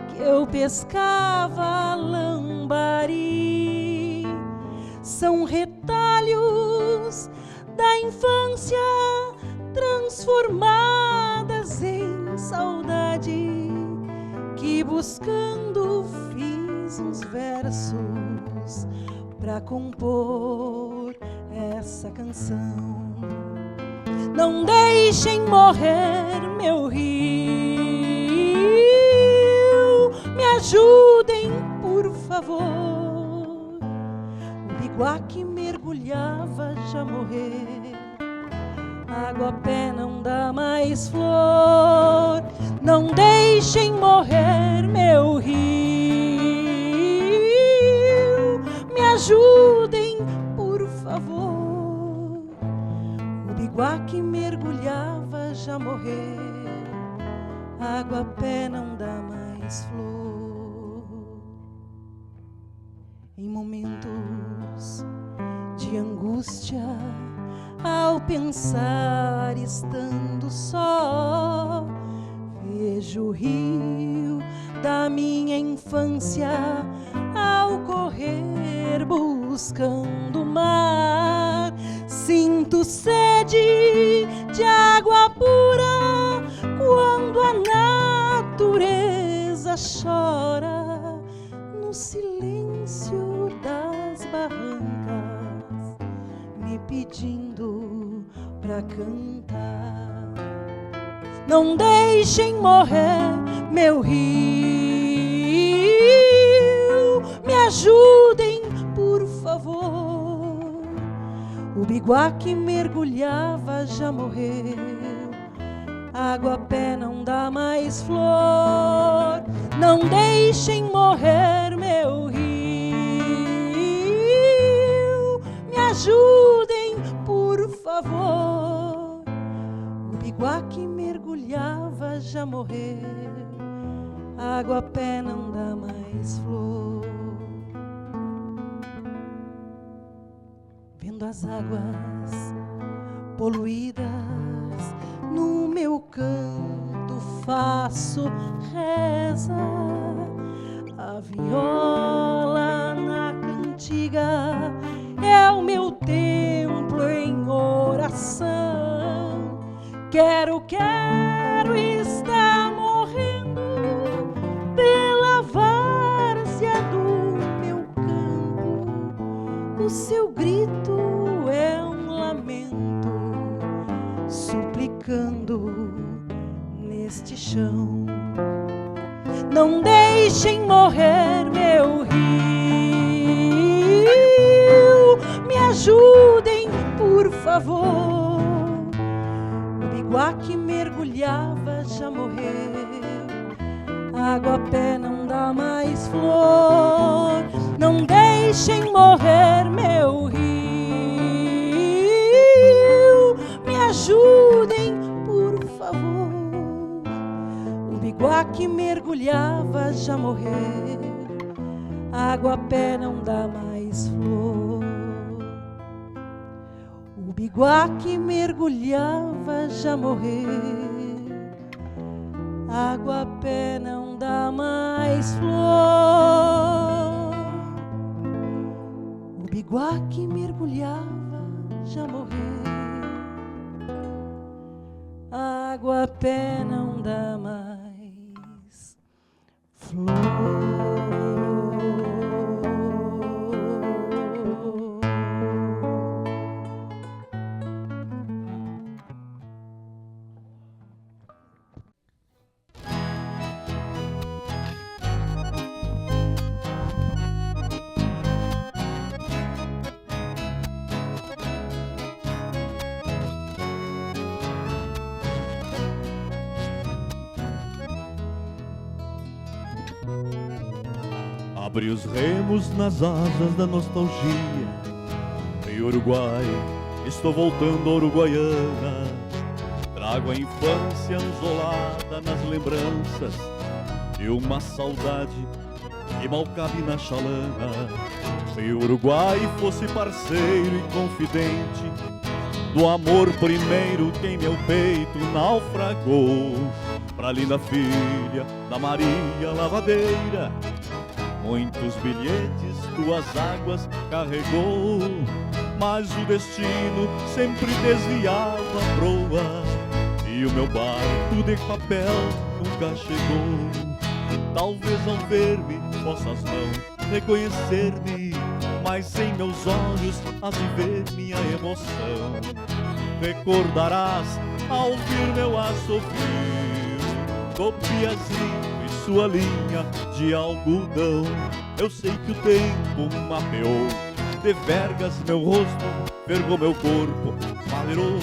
que eu pescava lambari são retalhos da infância transformadas em saudade, que buscando fiz uns versos pra compor essa canção. Não deixem morrer meu rio, me ajudem por favor. Igual que mergulhava já morrer, água a pé não dá mais flor. Não deixem morrer meu rio, me ajudem por favor. O biguá que mergulhava já morrer, água a pé não dá mais flor. Em momentos de angústia, ao pensar estando só, vejo o rio da minha infância ao correr buscando o mar. Sinto sede de água pura quando a natureza chora no silêncio das barrancas, me pedindo pra cantar. Não deixem morrer meu rio, me ajudem por favor. O biguá que mergulhava já morreu, água a pé não dá mais flor. Não deixem morrer meu rio, me ajudem por favor. O biguá que mergulhava já morreu, água a pé não dá mais flor. Vendo as águas poluídas no meu canto faço reza, a viola na cantiga é o meu templo em oração. Quero estar morrendo pela várzea do meu campo. O seu grito é um lamento suplicando neste chão. Não deixem morrer meu rio, me ajudem por favor. O biguá que mergulhava já morreu, água a pé não dá mais flor. Não deixem morrer meu rio, me ajudem por favor. O biguá que mergulhava já morreu, água a pé não dá mais flor. O biguá que mergulhava já morreu, água pé não dá mais flor. O biguá que mergulhava já morreu, água pé não dá mais flor.
Abre os remos nas asas da nostalgia. Em Uruguai, estou voltando a Uruguaiana. Trago a infância anzolada nas lembranças e uma saudade que mal cabe na chalana. Se o Uruguai fosse parceiro e confidente do amor primeiro que em meu peito naufragou, pra linda filha da Maria Lavadeira, muitos bilhetes tuas águas carregou, mas o destino sempre desviava a proa e o meu barco de papel nunca chegou. Talvez ao ver-me possas não reconhecer-me, mas em meus olhos hás de ver minha emoção. Recordarás ao ouvir meu assovio, Topiazinho e sua linha de algodão. Eu sei que o tempo mapeou de vergas meu rosto, vergou meu corpo, malerou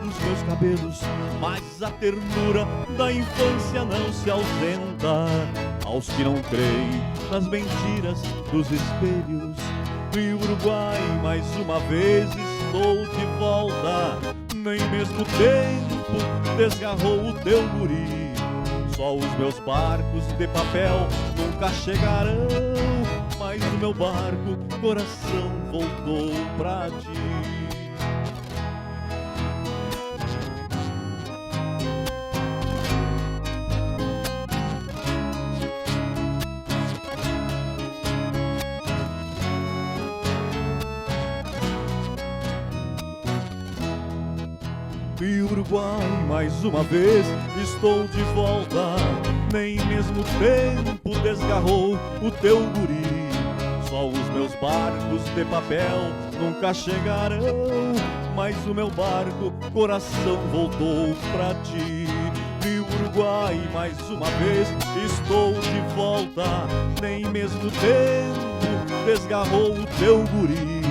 os meus cabelos, mas a ternura da infância não se ausenta aos que não creem nas mentiras dos espelhos. E o Uruguai, mais uma vez estou de volta, nem mesmo o tempo desgarrou o teu guri. Só os meus barcos de papel nunca chegarão, mas o meu barco, coração, voltou pra ti. E Uruguai, mais uma vez estou de volta, nem mesmo o tempo desgarrou o teu guri. Só os meus barcos de papel nunca chegarão, mas o meu barco, coração, voltou pra ti. E Uruguai, mais uma vez estou de volta, nem mesmo o tempo desgarrou o teu guri.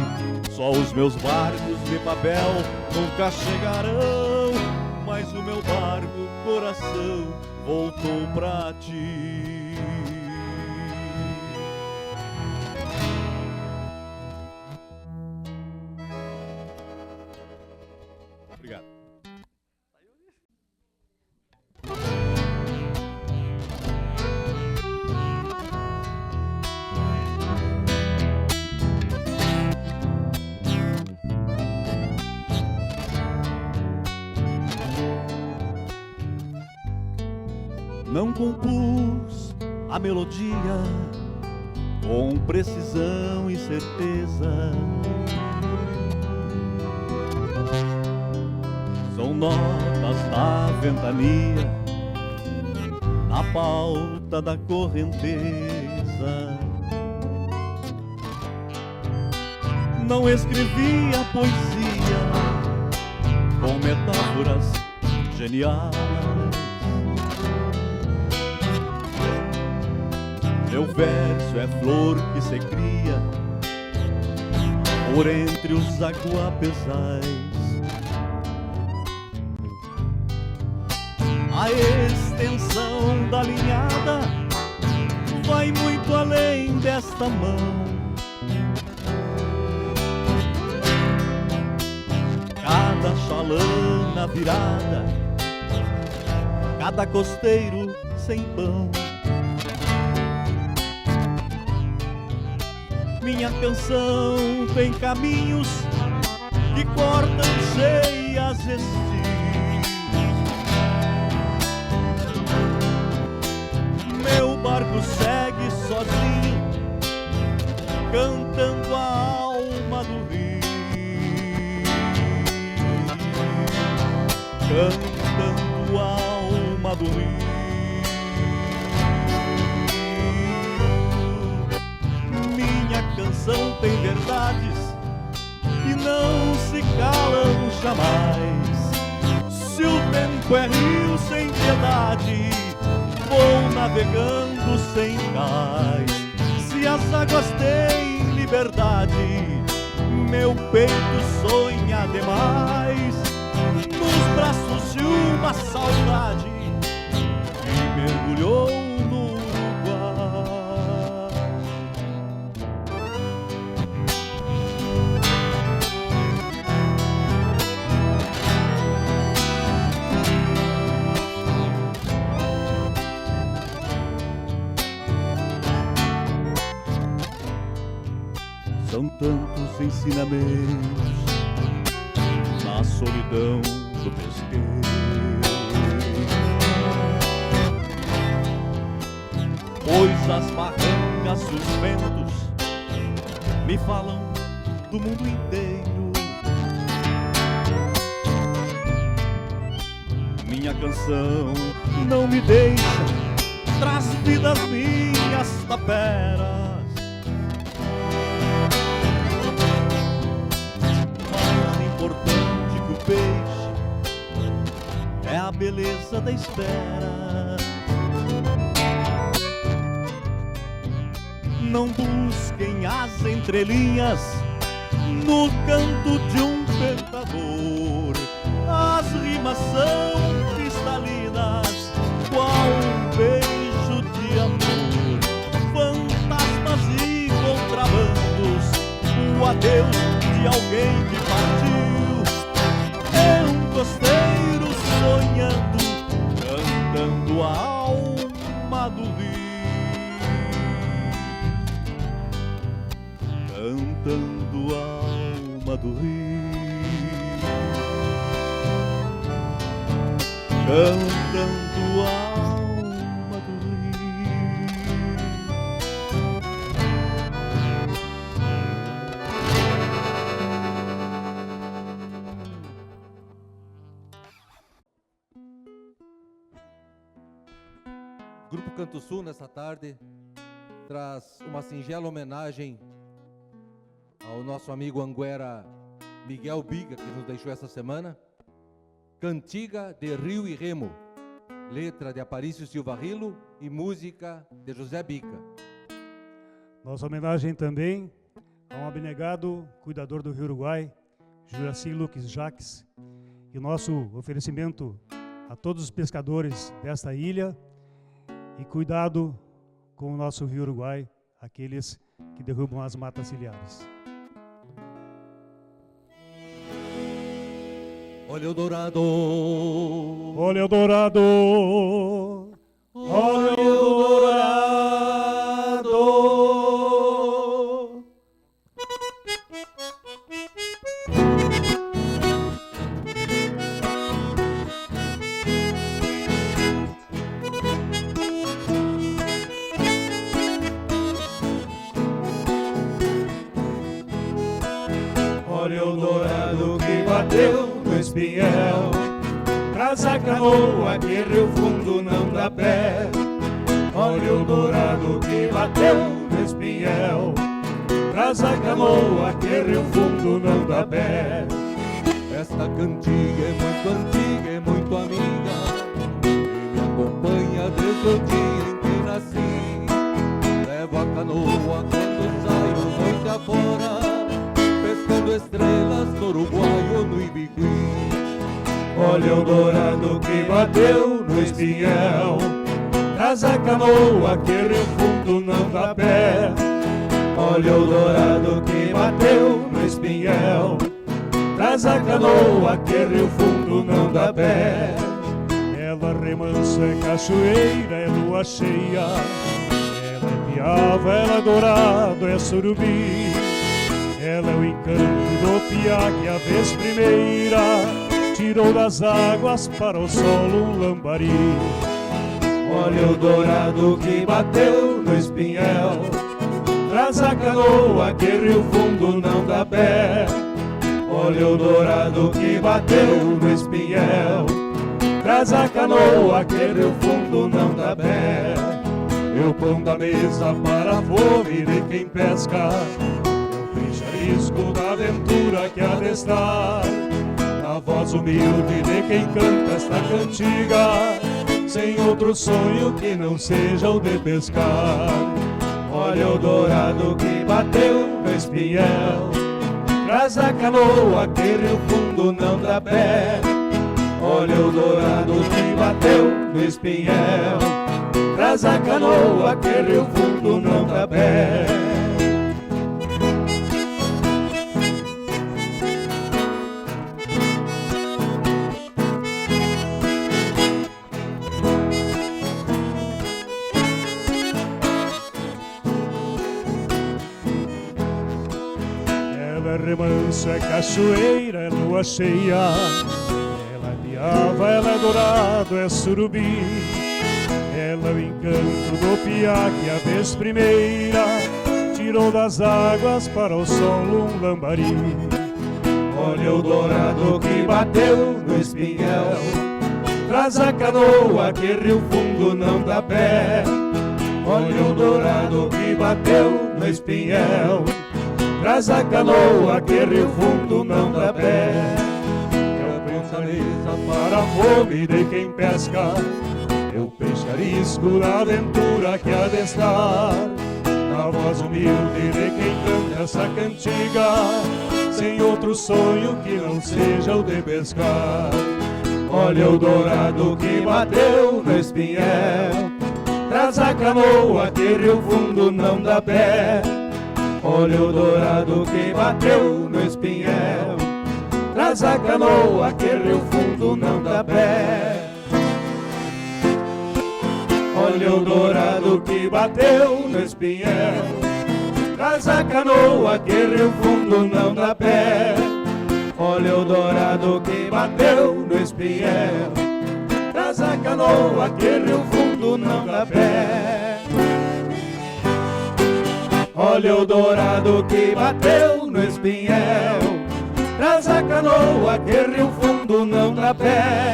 Só os meus barcos de papel nunca chegarão, mas o meu barco, coração, voltou pra ti. Obrigado. Não compus a melodia com precisão e certeza. São notas da ventania, na pauta da correnteza. Não escrevi a poesia com metáforas geniais. Meu verso é flor que se cria por entre os aguapesais. A extensão da linhada vai muito além desta mão. Cada chalana virada, cada costeiro sem pão. Minha canção tem caminhos que cortam cheias estios. barco segue sozinho, cantando a alma do rio, cantando a alma do rio. Minha canção tem verdades que não se calam jamais. Se o tempo é rio sem piedade, vou navegando sem cais. Se as águas têm liberdade, meu peito sonha demais. Nos braços de uma saudade que mergulhou no Uruguai. São tantos ensinamentos na solidão do pesqueiro, pois as barrancas e os ventos me falam do mundo inteiro. Minha canção não me deixa, traz vidas minhas taperas. Importante que o peixe é a beleza da espera. Não busquem as entrelinhas no canto de um cantador. As rimas são cristalinas, qual um beijo de amor. Fantasmas e contrabandos, o adeus de alguém que partiu. É um costeiro sonhando, cantando a alma do rio, cantando a alma do rio, cantando a alma do rio.
Grupo Canto Sul, nessa tarde, traz uma singela homenagem ao nosso amigo anguera Miguel Biga, que nos deixou essa semana. Cantiga de Rio e Remo, letra de Aparício Silva Rilo e música de José Bica.
Nossa homenagem também a um abnegado cuidador do Rio Uruguai, Juraci Luques Jacques, e o nosso oferecimento a todos os pescadores desta ilha. E cuidado com o nosso Rio Uruguai, aqueles que derrubam as matas ciliares.
Olha o dourado,
olha o dourado, olha o dourado.
Olha o dourado que bateu no espinhel, traz a canoa que rio fundo não dá pé. Olha o dourado que bateu no espinhel, traz a canoa que rio fundo não dá pé.
Esta cantiga é muito antiga, é muito amiga, e me acompanha desde o dia em que nasci. Levo a canoa quando saio noite afora, pescando estrelas no Uruguai ou no Ibiqui.
Olha o dourado que bateu no espinhel, traz a canoa que rio fundo não dá pé. Olha o dourado que bateu no espinhel, traz a canoa que rio fundo não dá pé.
Ela remansa é cachoeira, é lua cheia, ela é piava, ela é dourado, é surubi. Ela é o encanto do piá que a vez primeira tirou das águas para o solo um lambari.
Olha o dourado que bateu no espinhel. Traz a canoa que rio fundo não dá pé. Olha o dourado que bateu no espinhel. Traz a canoa que rio fundo não dá pé. Eu pão da mesa para a fome de quem pesca. Eu peixe arisco da aventura que há de estar na voz humilde de quem canta esta cantiga, sem outro sonho que não seja o de pescar. Olha o dourado que bateu no espinhel. Traz a canoa que rio fundo não dá pé. Olha o dourado que bateu no espinhel. Traz a canoa que rio fundo não dá pé.
Ela é remanso, é cachoeira, é lua cheia. Ela é piava, ela é dourado, é surubi. Ela é o encanto do piá que a vez primeira tirou das águas para o sol um lambari.
Olha o dourado que bateu no espinhel. Traz a canoa que rio fundo não dá pé. Olha o dourado que bateu no espinhel. Traz a canoa que rio fundo não dá pé. Eu pensa para a fome de quem pesca. Eu peixe arisco na aventura que há de estar na voz humilde de quem canta essa cantiga, sem outro sonho que não seja o de pescar. Olha o dourado que bateu no espinhel. Traz a canoa que rio fundo não dá pé. Olha o dourado que bateu no espinhel. Traz a canoa que rio fundo não dá pé. Olha o dourado que bateu no espinhel. Traz a canoa que rio fundo não dá pé. Olha o dourado que bateu no espinhel. Traz a canoa que rio fundo não dá pé. Olha o dourado que bateu no espinhel. Traz a canoa que rio fundo não dá pé.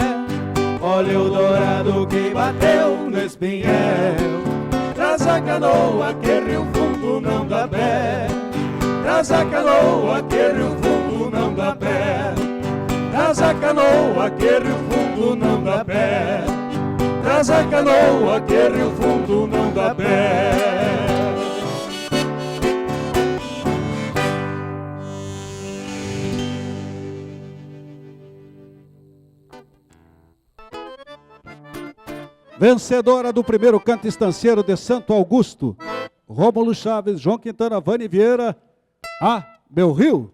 Olha o dourado que bateu no espinhel. Traz a canoa que rio fundo não dá pé. Traz a canoa que rio fundo não dá pé. Traz a canoa que rio fundo não dá pé. Traz a canoa que rio fundo não dá pé.
Vencedora do primeiro canto estanceiro de Santo Augusto, Rômulo Chaves, João Quintana, Vani Vieira, a Meu Rio.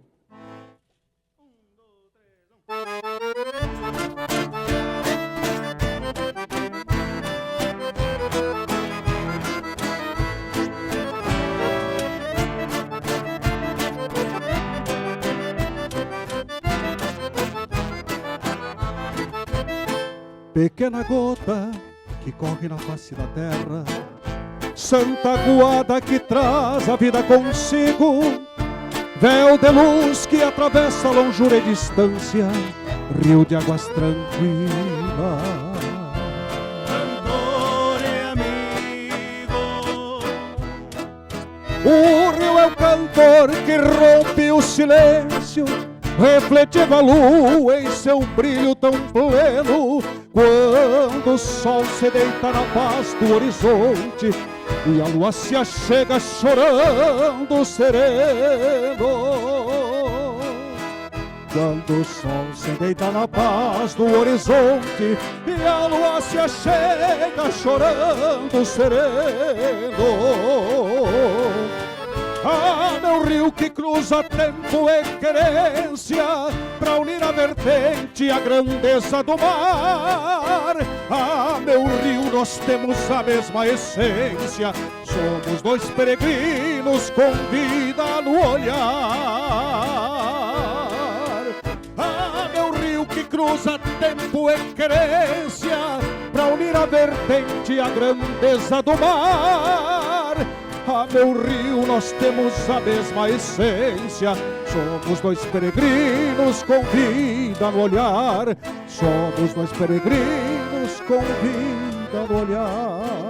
Pequena gota que corre na face da terra, santa guarda que traz a vida consigo, véu de luz que atravessa longura e distância, rio de águas tranquilas.
Cantor e amigo.
O rio é o cantor que rompe o silêncio, refletiva a lua em seu brilho tão pleno, quando o sol se deita na paz do horizonte e a lua se achega chorando sereno. Quando o sol se deita na paz do horizonte e a lua se achega chorando sereno. Ah, meu rio que cruza tempo e querência, pra unir a vertente e a grandeza do mar. Ah, meu rio, nós temos a mesma essência, somos dois peregrinos com vida no olhar. Ah, meu rio que cruza tempo e querência, pra pra unir a vertente e a grandeza do mar. Ah, meu rio, nós temos a mesma essência. Somos dois peregrinos com vida no olhar. Somos dois peregrinos com vida no olhar.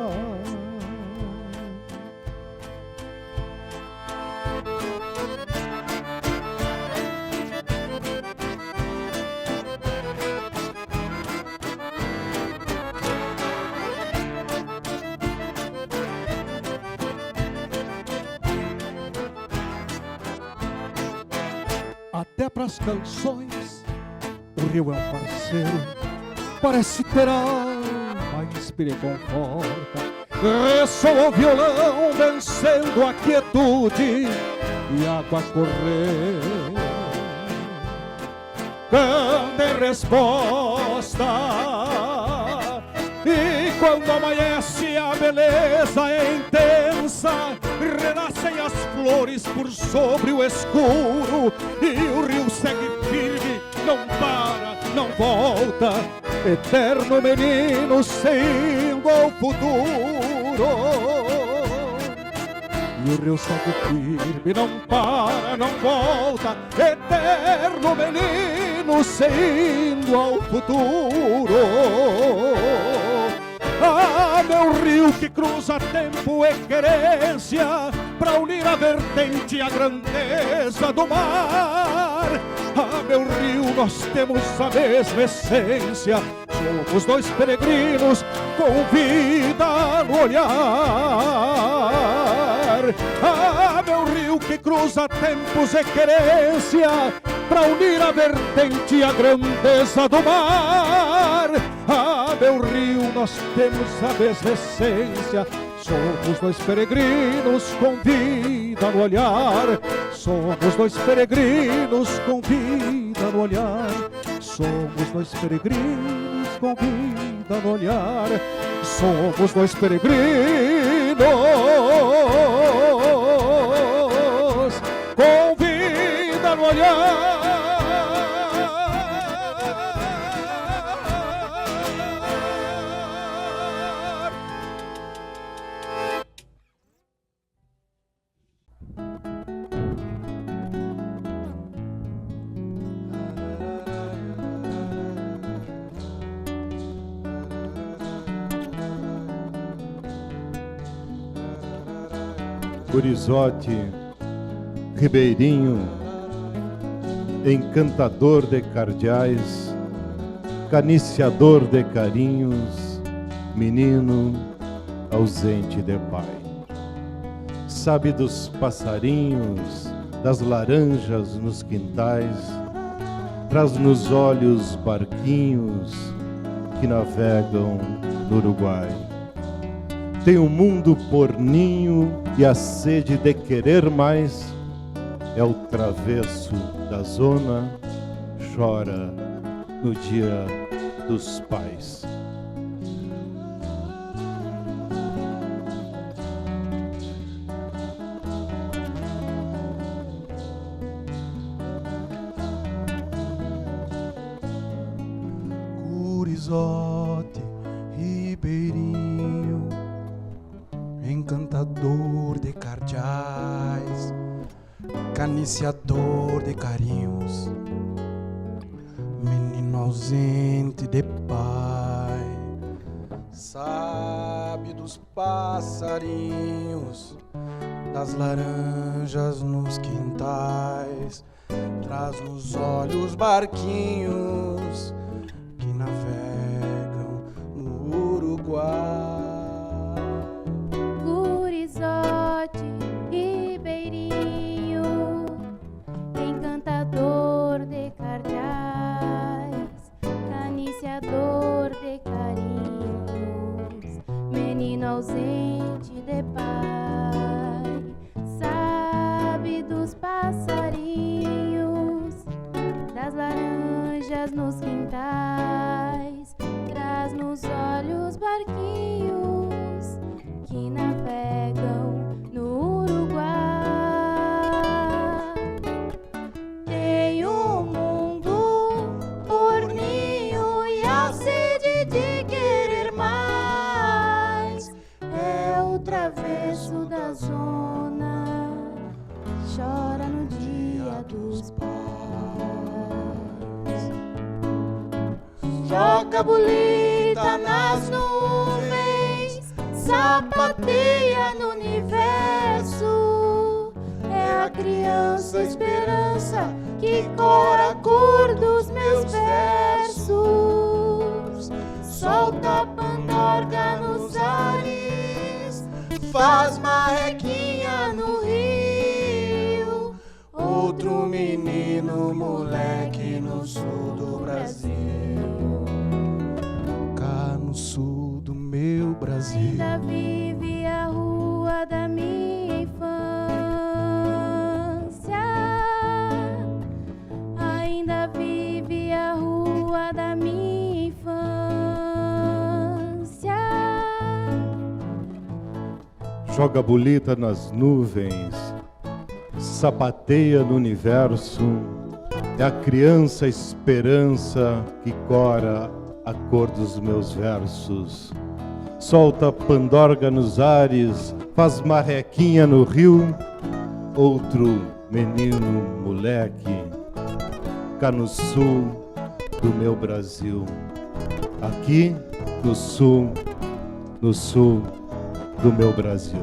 Até pras canções o rio é um parceiro, parece ter alma, inspira e conforta. Ressoa o violão vencendo a quietude e água correr. Canta em resposta, e quando amanhece a beleza é intensa. Renascem as flores por sobre o escuro e o rio segue firme, não para, não volta. Eterno menino saindo ao futuro. E o rio segue firme, não para, não volta. Eterno menino saindo ao futuro. Ah, meu rio que cruza tempo e querência, pra unir a vertente e a grandeza do mar. Ah, meu rio, nós temos a mesma essência. Somos dois peregrinos com vida no olhar. Ah, meu rio que cruza tempos e querência, pra unir a vertente e a grandeza do mar. Ah, meu rio, nós temos a mesma essência. Somos dois peregrinos com vida no olhar. Somos dois peregrinos com vida no olhar. Somos dois peregrinos com vida no olhar. Somos dois peregrinos com vida no olhar.
Gurizote, ribeirinho, encantador de cardeais, caniciador de carinhos, menino ausente de pai. Sabe dos passarinhos, das laranjas nos quintais, traz nos olhos barquinhos que navegam no Uruguai. Tem o mundo por ninho e a sede de querer mais. É o travesso da zona, chora no dia dos pais.
Gurizote, ribeirinho, encantador de cardeais, caniciador de carinhos, menino ausente de pai. Sabe dos passarinhos, das laranjas nos quintais, traz nos olhos barquinhos que navegam no Uruguai.
Gurizote, ribeirinho, encantador de cardeais, caniciador de carinhos, menino ausente de pai. Sabe dos passarinhos, das laranjas nos quintais, traz nos olhos barquinhos que navegam no Uruguai. Tem o mundo por ninho e a sede de querer mais. dos pais. Joga bolita nas nuvens, sapateia no universo. É a criança esperança que cora a cor dos meus versos. Solta a pandorga nos ares, faz marrequinha no rio. Outro menino, moleque no sul do Brasil. Cá no sul do meu Brasil. Ainda vive a rua da minha infância. Ainda vive a rua da minha infância.
Joga bolita nas nuvens, sapateia no universo. É a criança esperança que cora a cor dos meus versos. Solta pandorga nos ares, faz marrequinha no rio. Outro menino, moleque, cá no sul do meu Brasil. Aqui no sul do meu Brasil.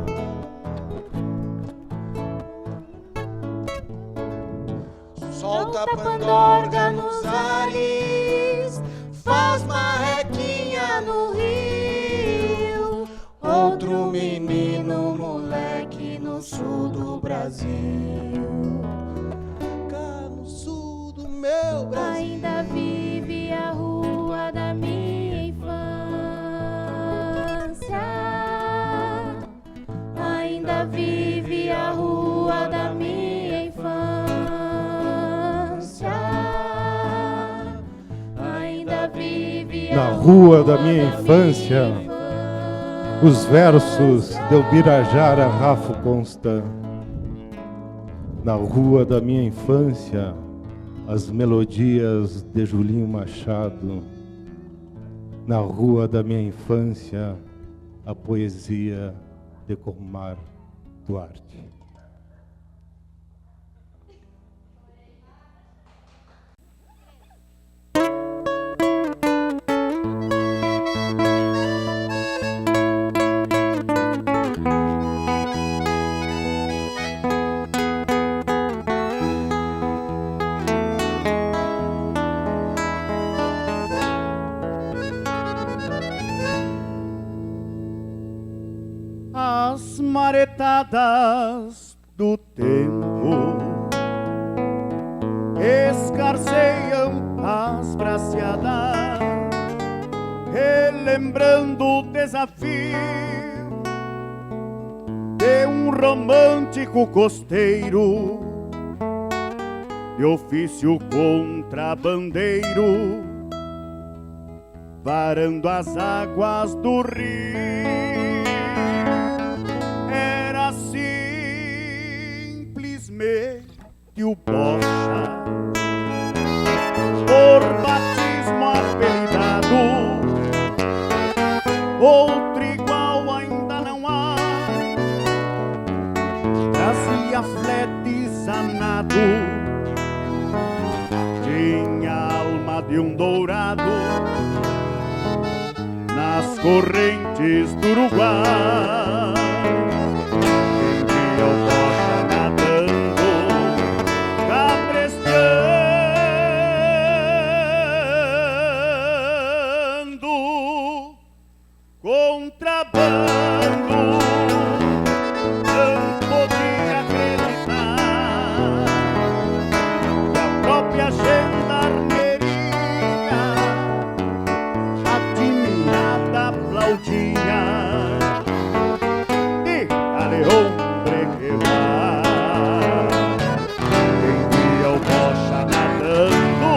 Solta a pandorga nos ares, faz marrequinha no rio. Outro menino, moleque no sul do Brasil. Cá no sul do meu Brasil. Ainda vive a rua da minha infância. Ainda vive a rua da minha infância. Ainda vive
Na rua da minha infância, os versos de Ubirajara Rafo Constant. Na rua da minha infância, as melodias de Julinho Machado. Na rua da minha infância, a poesia de Comar Duarte.
As maretadas do tempo escarceiam as braceadas, relembrando o desafio de um romântico costeiro, de ofício contrabandeiro, varando as águas do rio. Era simplesmente o bocha, por batismo apelidado. Outro igual ainda não há. Trazia flete sanado, tinha a alma de um dourado nas correntes do Uruguai. Envia o bocha nadando, cabresteando, contrabando. Não podia acreditar que a própria gendarmeria admirada aplaudia. E dale hombre que va, envia o bocha nadando,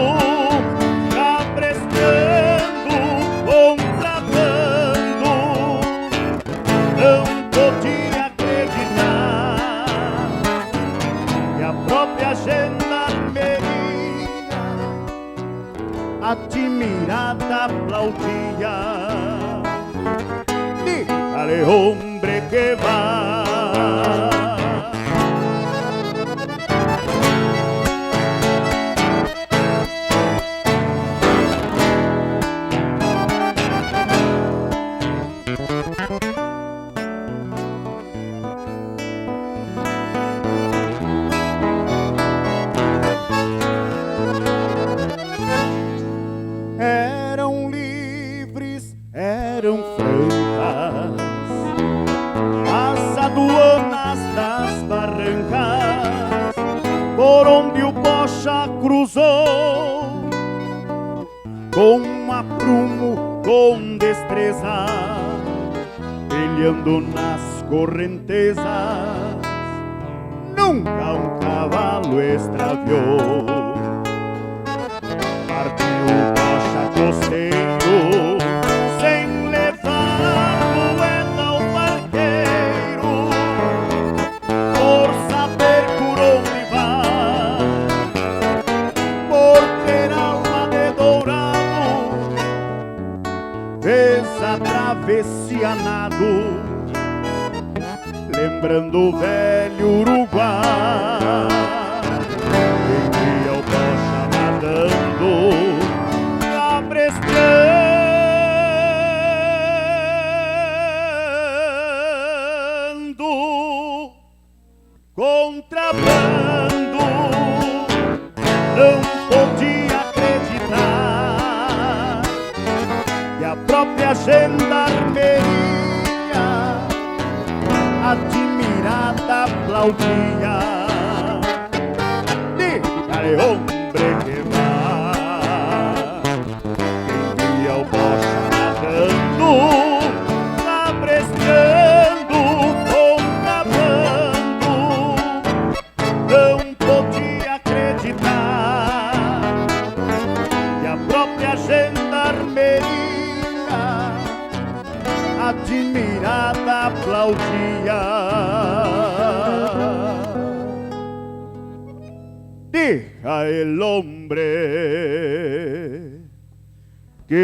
cabresteando, contrabando. Não podia acreditar que a própria gendarmeria admirada aplaudia. Dígale, hombre, que va.
por onde o Bocha cruzou, com aprumo, com destreza, peleando nas correntezas, nunca um cavalo extraviou. Partiu o Bocha costeiro, sem levar moeda ao barqueiro, por saber por onde vai, por ter alma de dourado, fez a travessia a nado, lembrando o velho Uruguai. Quem via o Bocha nadando, cabrestando, contrabando, não podia acreditar que a própria gendarmeria admirada aplaudia. Dígale, hombre, que va. Quem via o Bocha nadando, cabrestando, contrabando, não podia acreditar que a própria gendarmeria admirada aplaudia. Diga el hombre que